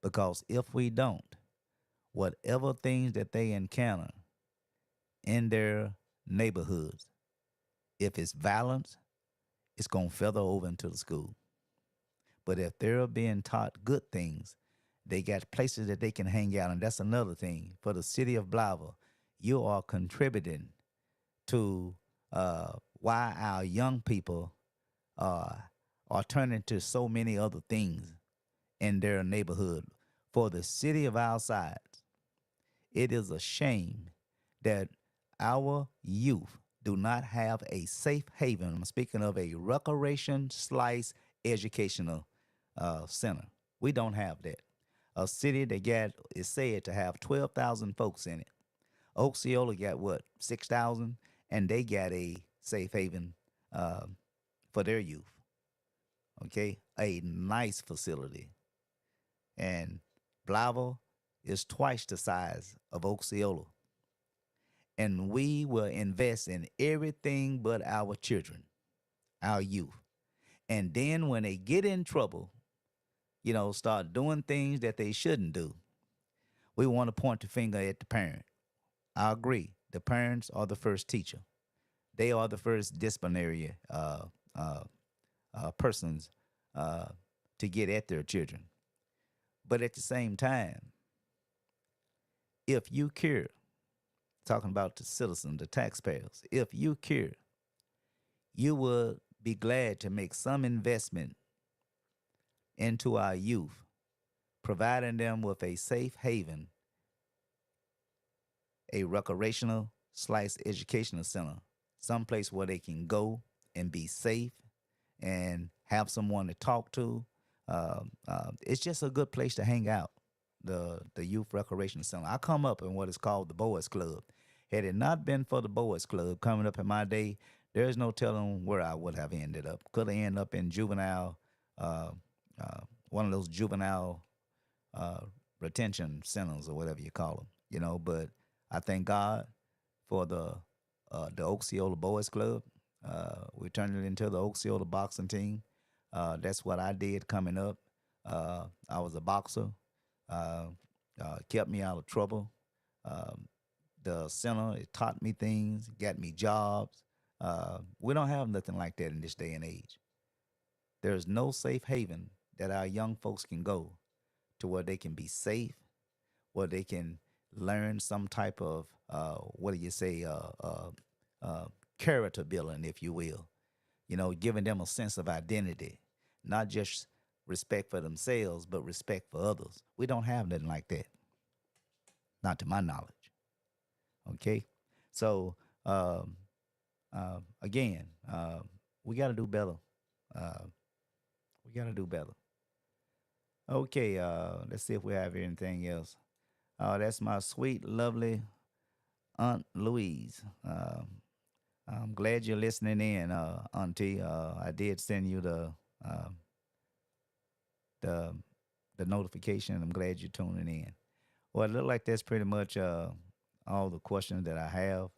because if we don't, whatever things that they encounter in their neighborhoods, if it's violence, it's going to feather over into the school. But if they're being taught good things, they got places that they can hang out. And that's another thing. For the city of Blytheville, you are contributing to why our young people are turning to so many other things in their neighborhood. For the city of our size, it is a shame that our youth do not have a safe haven. I'm speaking of a recreation/educational center. We don't have that. A city that is said to have 12,000 folks in it. Osceola got what, 6,000, and they got a safe haven for their youth. Okay, a nice facility. And Blytheville is twice the size of Osceola. And we will invest in everything but our children, our youth. And then when they get in trouble, start doing things that they shouldn't do, we want to point the finger at the parent. I agree. The parents are the first teacher. They are the first disciplinary persons to get at their children. But at the same time, if you care, talking about the citizens, the taxpayers, if you care, you would be glad to make some investment into our youth, providing them with a safe haven, a recreational/educational center, someplace where they can go and be safe and have someone to talk to. It's just a good place to hang out, the Youth Recreation Center. I come up in what is called the Boys Club. Had it not been for the Boys Club coming up in my day, there's no telling where I would have ended up. Could have ended up in juvenile, one of those juvenile retention centers or whatever you call them, you know. But I thank God for the Osceola Boys Club. We turned it into the Osceola boxing team. That's what I did coming up. I was a boxer. Kept me out of trouble. The center, it taught me things, got me jobs. We don't have nothing like that in this day and age. There's no safe haven that our young folks can go to where they can be safe, where they can learn some type of, character building, if you will. You know, giving them a sense of identity, not just respect for themselves, but respect for others. We don't have nothing like that. Not to my knowledge. Okay? So, again, we got to do better. We got to do better. Okay, let's see if we have anything else. That's my sweet, lovely Aunt Louise. I'm glad you're listening in, Auntie. I did send you the notification. I'm glad you're tuning in. Well, it looks like that's pretty much all the questions that I have.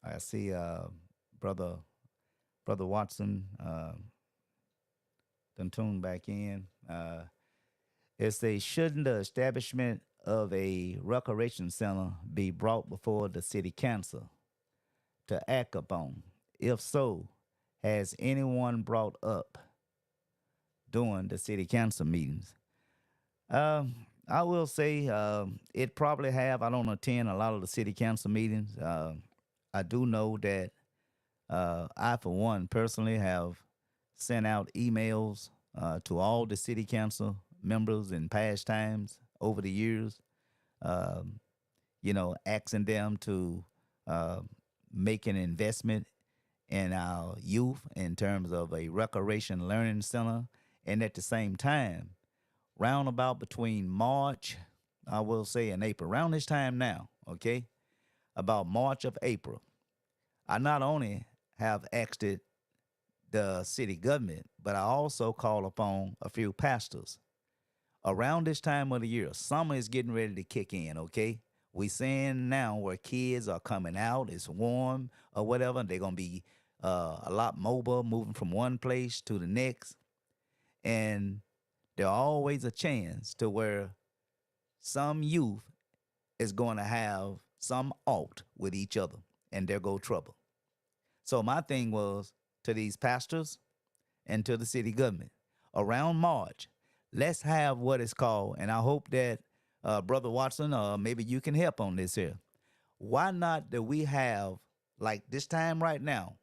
I see Brother Watson done tuned back in. It says, shouldn't the establishment of a recreation center be brought before the city council to act upon? If so, has anyone brought up during the city council meetings? I will say it probably have. I don't attend a lot of the city council meetings. I do know that I, for one, personally have sent out emails to all the city council members in past times over the years, asking them to make an investment in our youth in terms of a recreation learning center. And at the same time, round about between March, I will say, and April, around this time now, okay, about March of April, I not only have asked it the city government, but I also call upon a few pastors. Around this time of the year, summer is getting ready to kick in, okay? We seeing now where kids are coming out, it's warm or whatever, they're going to be a lot mobile, moving from one place to the next. And there's always a chance to where some youth is going to have some alt with each other, and there go trouble. So my thing was to these pastors and to the city government, around March, let's have what is called, and I hope that Brother Watson, maybe you can help on this here. Why not do we have, like this time right now,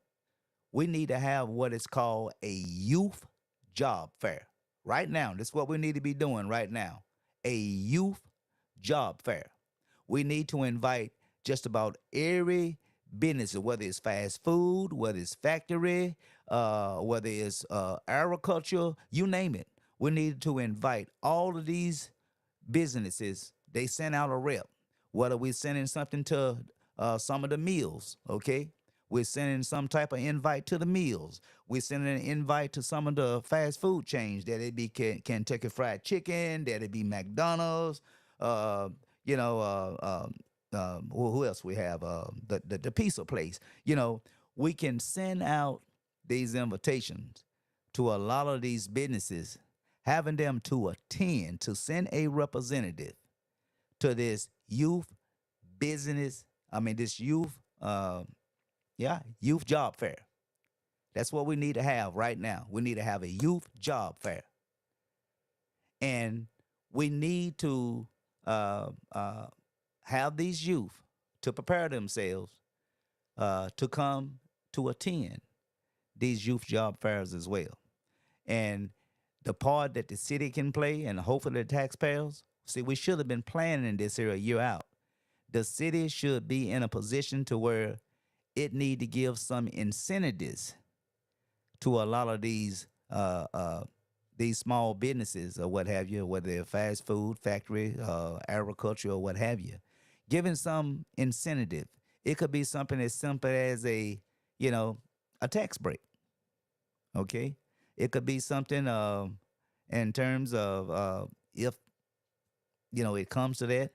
we need to have what is called a youth job fair. Right now, this is what we need to be doing right now, a youth job fair. We need to invite just about every business, whether it's fast food, whether it's factory, whether it's agriculture, you name it. We need to invite all of these businesses. They send out a rep. Whether we're sending something to some of the meals, okay? We're sending some type of invite to the meals. We're sending an invite to some of the fast food chains, that it be Kentucky Fried Chicken, that it be McDonald's, who else we have? The pizza place. You know, we can send out these invitations to a lot of these businesses, having them to attend, to send a representative to this youth youth job fair. That's what we need to have right now. We need to have a youth job fair. And we need to have these youth to prepare themselves to come to attend these youth job fairs as well. And the part that the city can play, and hopefully the taxpayers, see, we should have been planning this here a year out. The city should be in a position to where it need to give some incentives to a lot of these small businesses or what have you, whether they're fast food, factory, agriculture, or what have you. Giving some incentive It could be something as simple as a tax break. Okay, it could be something in terms of if it comes to that.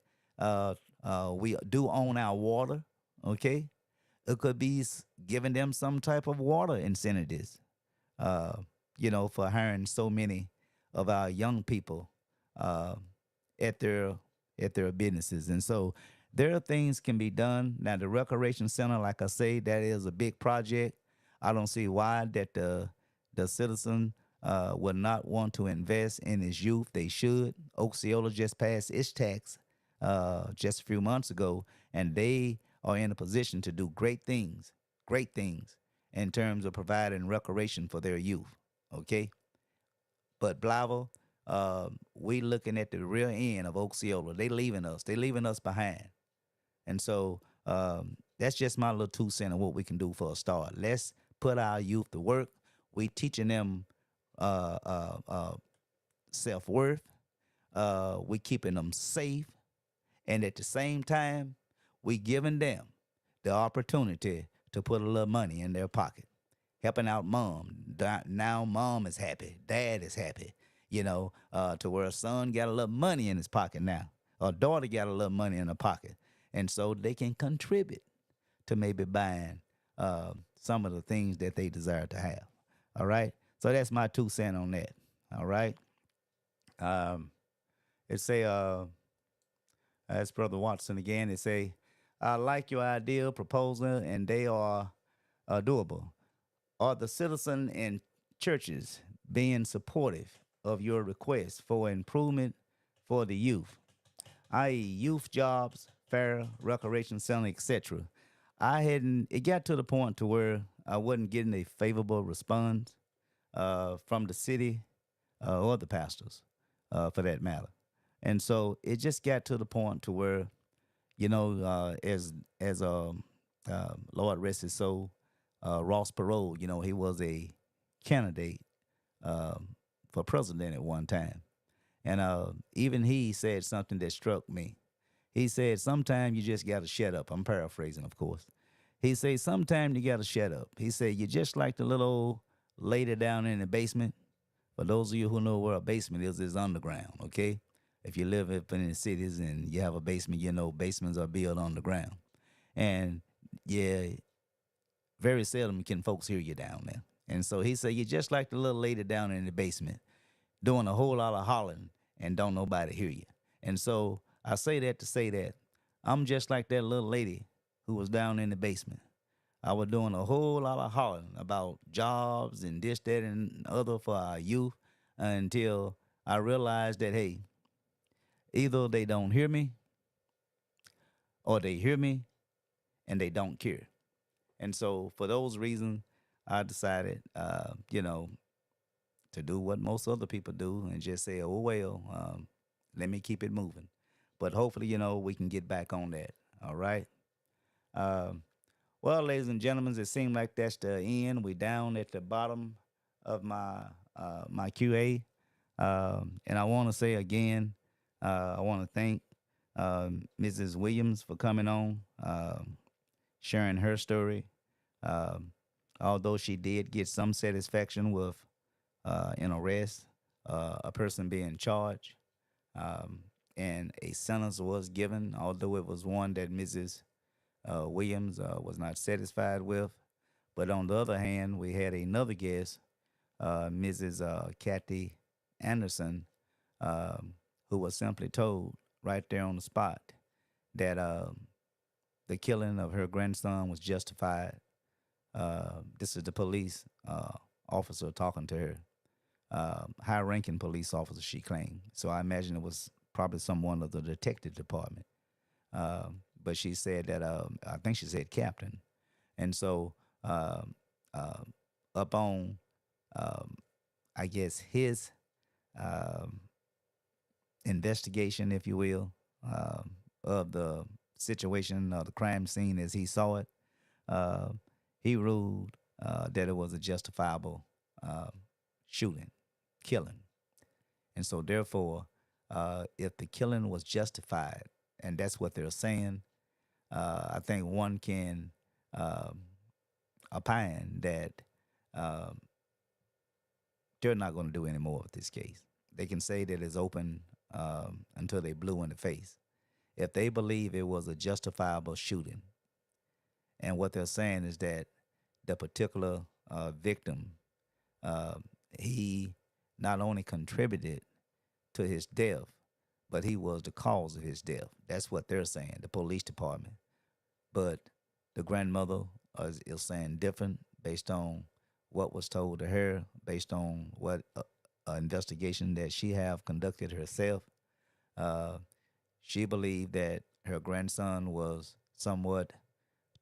We do own our water. Okay, it could be giving them some type of water incentives. For hiring so many of our young people at their businesses, and so there are things can be done. Now, the recreation center, like I say, that is a big project. I don't see why that the citizen would not want to invest in his youth. They should. Osceola just passed its tax just a few months ago, and they are in a position to do great things in terms of providing recreation for their youth. Okay, but Blytheville, we looking at the real end of Osceola. They leaving us behind, and so that's just my little 2 cents of what we can do for a start. Let's put our youth to work. We teaching them self-worth. We keeping them safe, and at the same time, we giving them the opportunity to put a little money in their pocket, helping out mom. Now mom is happy, dad is happy, to where a son got a little money in his pocket now, or daughter got a little money in her pocket, and so they can contribute to maybe buying some of the things that they desire to have. All right, so that's my 2 cents on that. All right, it say as Brother Watson again. It say, I like your idea, proposal, and they are doable. Are the citizen and churches being supportive of your request for improvement for the youth, i.e. youth jobs, fair, recreation center, etc.? It got to the point to where I wasn't getting a favorable response from the city or the pastors for that matter. And so it just got to the point to where, as Lord rest his soul, Ross Perot, he was a candidate for president at one time. And even he said something that struck me. He said, sometimes you just got to shut up. I'm paraphrasing, of course. He said, sometimes you got to shut up. He said, you're just like the little old lady down in the basement. For those of you who know where a basement is, it's underground, okay? If you live up in the cities and you have a basement, basements are built underground. And, yeah, very seldom can folks hear you down there. And so he said, you're just like the little lady down in the basement doing a whole lot of hollering and don't nobody hear you. And so I say that to say that I'm just like that little lady who was down in the basement. I was doing a whole lot of hollering about jobs and this, that, and other for our youth until I realized that, hey, either they don't hear me or they hear me and they don't care. And so for those reasons, I decided, to do what most other people do and just say, oh, well, let me keep it moving. But hopefully, we can get back on that. All right. Well, ladies and gentlemen, it seems like that's the end. We're down at the bottom of my QA. And I want to say again, I want to thank Mrs. Williams for coming on, sharing her story. Although she did get some satisfaction with an arrest, a person being charged, and a sentence was given, although it was one that Mrs. Williams was not satisfied with. But on the other hand, we had another guest, Mrs. Kathy Anderson, who was simply told right there on the spot that the killing of her grandson was justified. This is the police officer talking to her, high-ranking police officer, she claimed. So I imagine it was probably someone of the detective department. But she said that, I think she said captain. And so up on, I guess, his investigation, if you will, of the situation or the crime scene as he saw it, he ruled that it was a justifiable killing. And so therefore, if the killing was justified, and that's what they're saying, I think one can opine that they're not going to do any more with this case. They can say that it's open until they blue in the face. If they believe it was a justifiable shooting, and what they're saying is that the particular victim, he not only contributed to his death, but he was the cause of his death. That's what they're saying, the police department. But the grandmother is saying different based on what was told to her, based on what investigation that she have conducted herself. She believed that her grandson was somewhat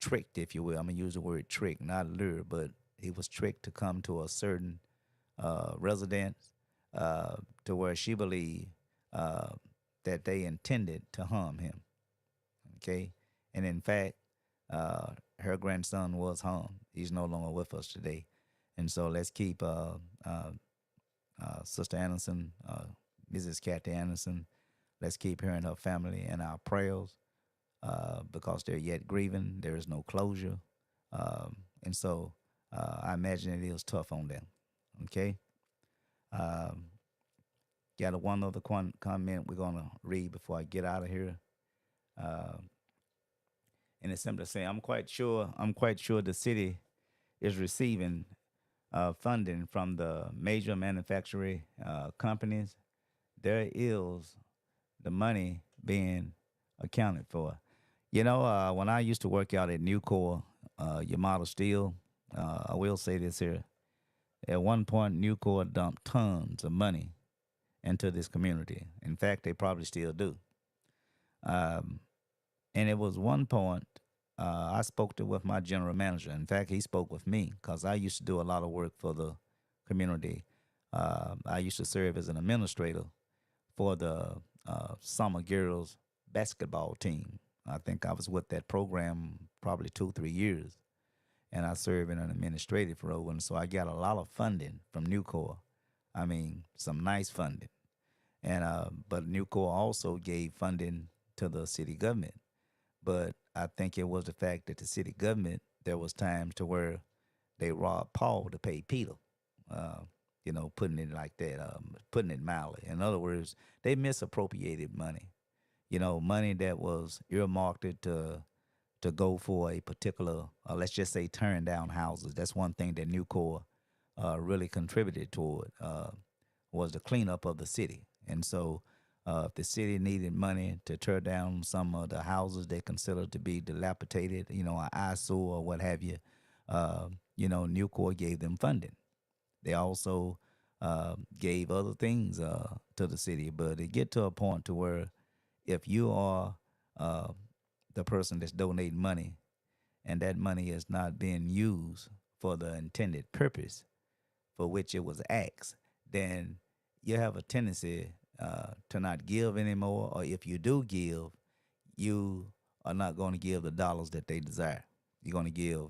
tricked, if you will. I'm going to use the word trick, not lure, but he was tricked to come to a certain residence to where she believed that they intended to harm him. Okay? And in fact, her grandson was harmed. He's no longer with us today. And so let's keep Sister Anderson, Mrs. Kathy Anderson, let's keep her and her family in our prayers because they're yet grieving. There is no closure. And so I imagine it is tough on them. Okay? Got one other comment we're going to read before I get out of here. And it's simply saying, I'm quite sure the city is receiving funding from the major manufacturing companies. There is the money being accounted for. You know, when I used to work out at Nucor, Yamato Steel, I will say this here. At one point, Nucor dumped tons of money into this community. In fact, they probably still do. And it was one point I spoke with my general manager. In fact, he spoke with me because I used to do a lot of work for the community. I used to serve as an administrator for the summer girls basketball team. I think I was with that program probably 2-3 years, and I served in an administrative role. And so I got a lot of funding from Nucor. I mean, some nice funding. And but Nucor also gave funding to the city government. But I think it was the fact that the city government, there was times to where they robbed Paul to pay Peter. You know, putting it like that, putting it mildly. In other words, they misappropriated money. You know, money that was earmarked to go for a particular, let's just say, turn down houses. That's one thing that Nucor really contributed toward was the cleanup of the city. And so if the city needed money to tear down some of the houses they considered to be dilapidated, you know, an eyesore or what have you, you know, Nucor gave them funding. They also gave other things to the city, but it get to a point to where if you are the person that's donating money and that money is not being used for the intended purpose for which it was asked, then you have a tendency to not give anymore, or if you do give, you are not going to give the dollars that they desire. You're going to give,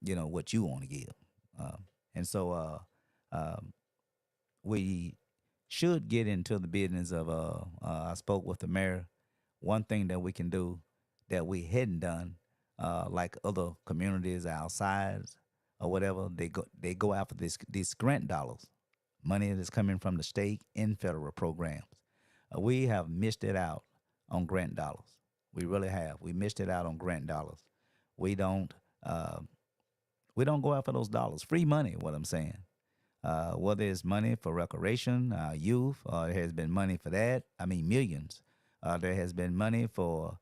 you know, what you want to give. And so we should get into the business of, I spoke with the mayor, one thing that we can do that we hadn't done, like other communities outside or whatever, they go after these grant dollars, money that's coming from the state and federal programs. We have missed it out on grant dollars. We really have. We missed it out on grant dollars. We don't go after those dollars. Free money, what I'm saying. Whether it's money for recreation, youth, there has been money for that. I mean, millions. There has been money for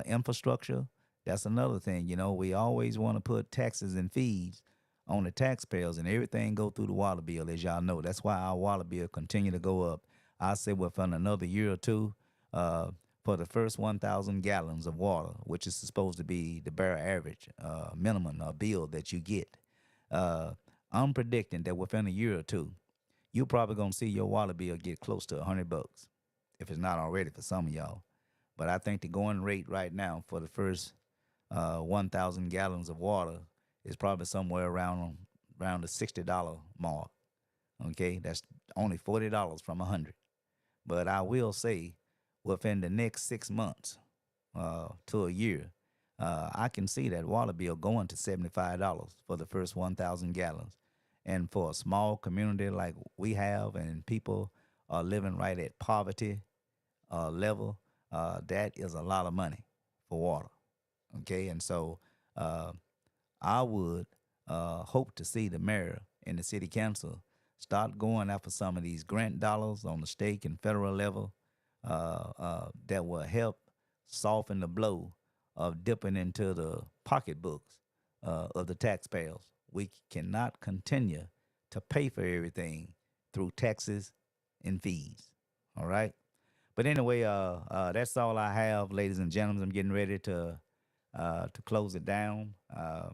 infrastructure. That's another thing. You know, we always want to put taxes and fees on the taxpayers, and everything go through the water bill, as y'all know. That's why our water bill continue to go up. I say within another year or two, for the first 1,000 gallons of water, which is supposed to be the bare average minimum bill that you get, I'm predicting that within a year or two, you're probably going to see your water bill get close to $100, if it's not already for some of y'all. But I think the going rate right now for the first 1,000 gallons of water is probably somewhere around the $60 mark. Okay, that's only $40 from 100. But I will say, within the next 6 months, to a year, I can see that water bill going to $75 for the first 1,000 gallons. And for a small community like we have, and people are living right at poverty level, that is a lot of money for water. Okay, and so I would hope to see the mayor and the city council start going after some of these grant dollars on the state and federal level that will help soften the blow of dipping into the pocketbooks of the taxpayers. We cannot continue to pay for everything through taxes and fees. All right. But anyway, that's all I have, ladies and gentlemen. I'm getting ready to close it down. I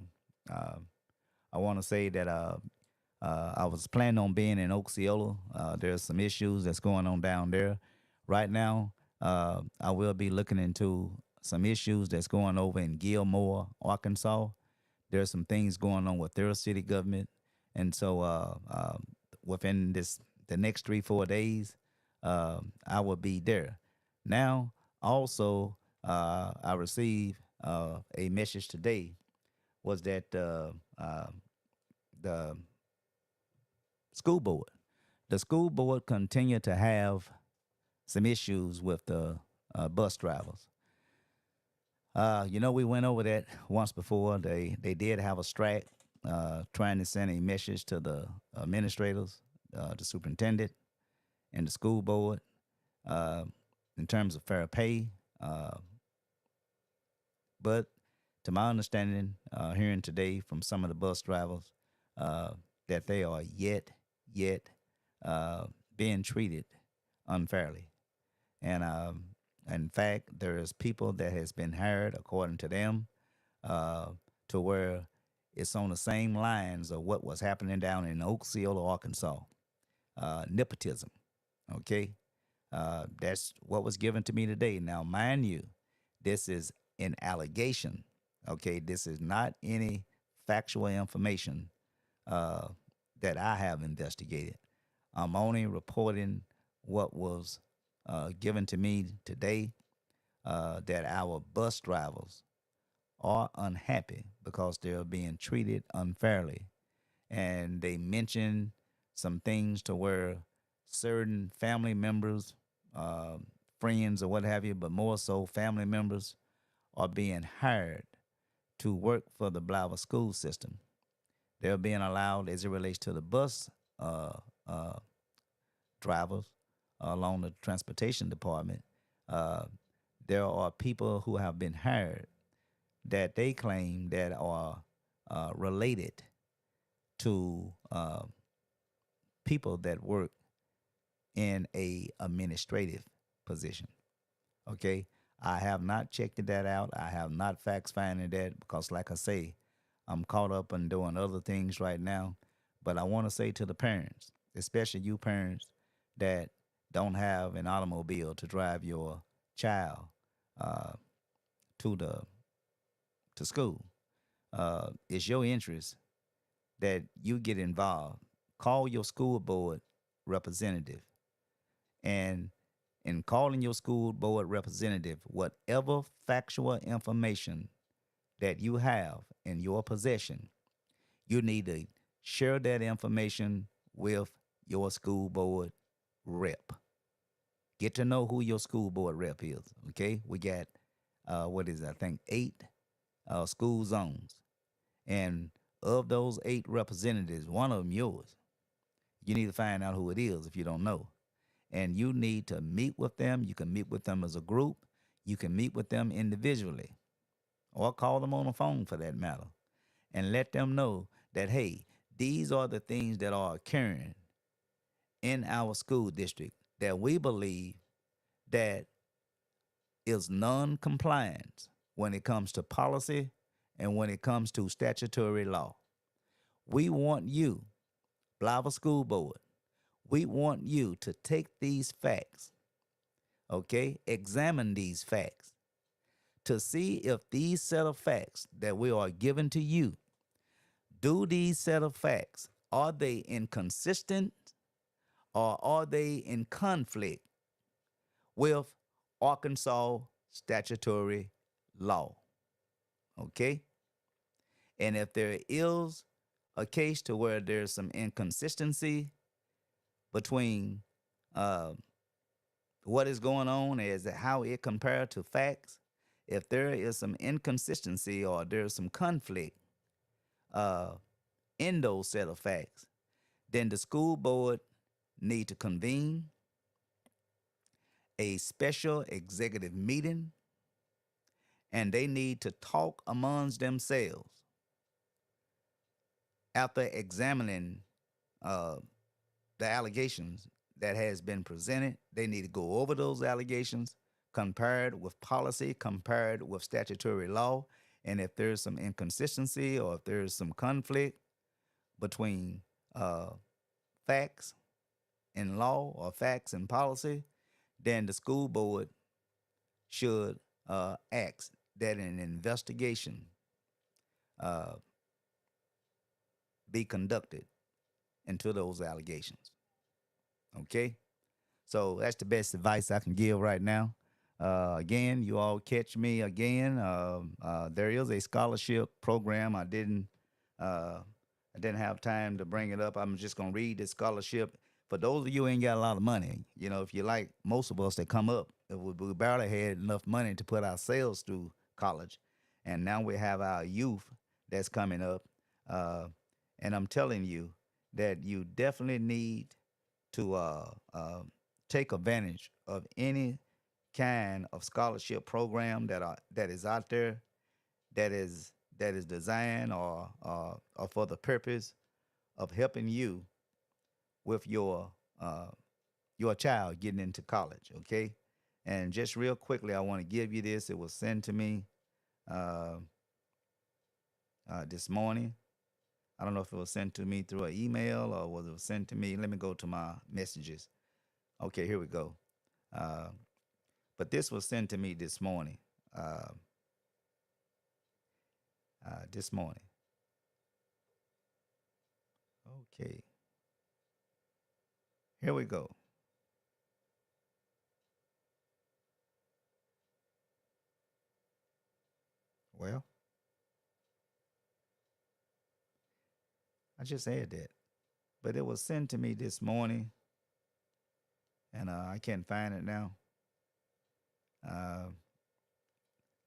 want to say that I was planning on being in Osceola. There's some issues that's going on down there right now. I will be looking into some issues that's going over in Gilmore, Arkansas. There's some things going on with their city government, and so within the next 3-4 days, I will be there. Now, also, I received a message today was that the school board continue to have some issues with the bus drivers. We went over that once before. They did have a strike, trying to send a message to the administrators, the superintendent, and the school board in terms of fair pay. But to my understanding, hearing today from some of the bus drivers, that they are yet being treated unfairly. And in fact, there's people that has been hired, according to them, to where it's on the same lines of what was happening down in Osceola, Arkansas. Nepotism, okay? That's what was given to me today. Now, mind you, this is an allegation, okay? This is not any factual information that I have investigated. I'm only reporting what was given to me today, that our bus drivers are unhappy because they're being treated unfairly. And they mentioned some things to where certain family members, friends or what have you, but more so family members are being hired to work for the Blythe school system. They're being allowed, as it relates to the bus drivers along the transportation department, there are people who have been hired that they claim that are related to people that work in a administrative position. Okay, I have not checked that out. I have not fact finding that because, like I say, I'm caught up in doing other things right now. But I want to say to the parents, especially you parents that don't have an automobile to drive your child to school, it's your interest that you get involved. Call your school board representative, and in calling your school board representative, whatever factual information that you have in your possession, you need to share that information with your school board rep. Get to know who your school board rep is, okay? We got, 8 school zones. And of those 8 representatives, one of them yours. You need to find out who it is if you don't know. And you need to meet with them. You can meet with them as a group. You can meet with them individually, or call them on the phone for that matter, and let them know that, hey, these are the things that are occurring in our school district that we believe that is non-compliance when it comes to policy and when it comes to statutory law. We want you, Blythe School Board, we want you to take these facts, okay, examine these facts to see if these set of facts that we are given to you, do these set of facts, are they inconsistent or are they in conflict with Arkansas statutory law. Okay? And if there is a case to where there's some inconsistency between what is going on as how it compared to facts, if there is some inconsistency or there's some conflict in those set of facts, then the school board need to convene a special executive meeting, and they need to talk amongst themselves after examining the allegations that has been presented. They need to go over those allegations, compared with policy, compared with statutory law, and if there's some inconsistency or if there's some conflict between facts and law or facts and policy, then the school board should ask that an investigation be conducted into those allegations. Okay? So that's the best advice I can give right now. Again, you all catch me again. There is a scholarship program. I didn't have time to bring it up. I'm just going to read the scholarship. For those of you who ain't got a lot of money, you know, if you like most of us that come up, we barely had enough money to put ourselves through college. And now we have our youth that's coming up. And I'm telling you that you definitely need to take advantage of any kind of scholarship program that is out there, that is designed or for the purpose of helping you with your child getting into college. Okay, and just real quickly, I want to give you this. It was sent to me this morning. I don't know if it was sent to me through an email or was it sent to me. Let me go to my messages. Okay, here we go. But this was sent to me this morning. This morning. Okay. Here we go. Well, I just had that. But it was sent to me this morning, and I can't find it now.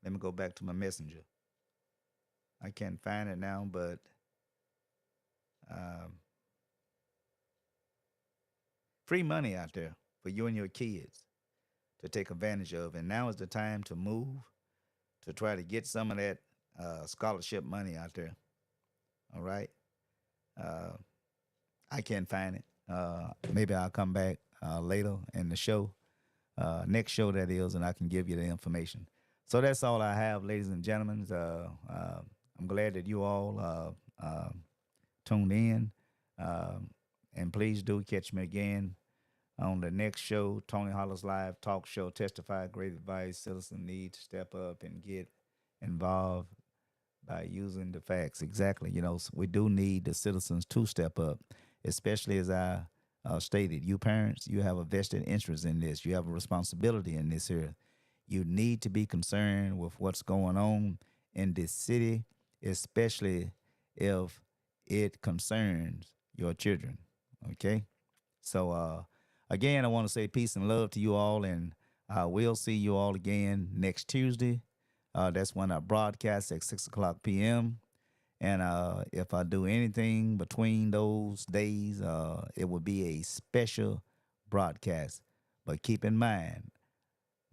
Let me go back to my messenger. I can't find it now, but free money out there for you and your kids to take advantage of. And now is the time to move, to try to get some of that scholarship money out there. All right. I can't find it. Maybe I'll come back later in the show, next show that is, and I can give you the information. So that's all I have, ladies and gentlemen. I'm glad that you all tuned in. And please do catch me again on the next show, Tony Hollis Live Talk Show. Testify, great advice. Citizens need to step up and get involved by using the facts. Exactly. You know, we do need the citizens to step up, especially as I stated. You parents, you have a vested interest in this. You have a responsibility in this here. You need to be concerned with what's going on in this city, especially if it concerns your children. Okay? So, again, I want to say peace and love to you all, and we'll see you all again next Tuesday. That's when I broadcast at 6 o'clock p.m. And if I do anything between those days, it will be a special broadcast. But keep in mind,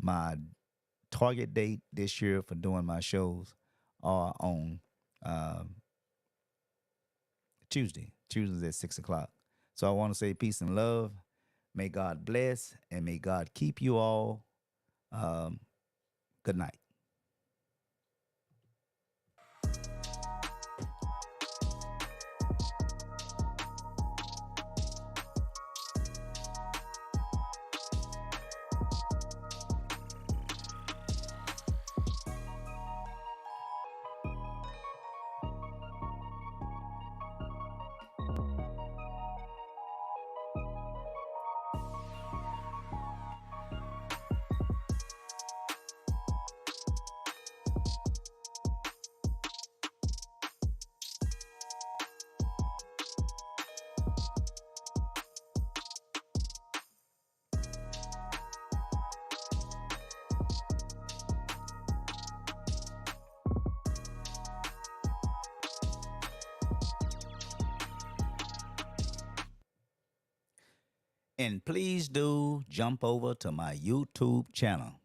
my target date this year for doing my shows are on Tuesdays at 6 o'clock. So I want to say peace and love. May God bless, and may God keep you all. Good night. And please do jump over to my YouTube channel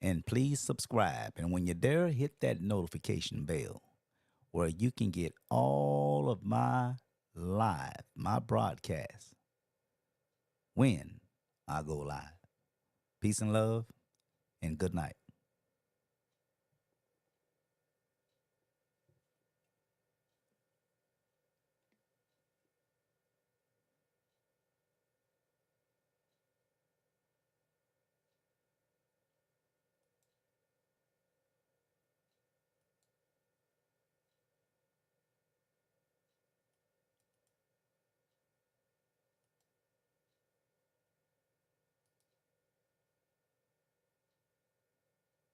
and please subscribe. And when you're there, hit that notification bell where you can get all of my broadcasts when I go live. Peace and love and good night.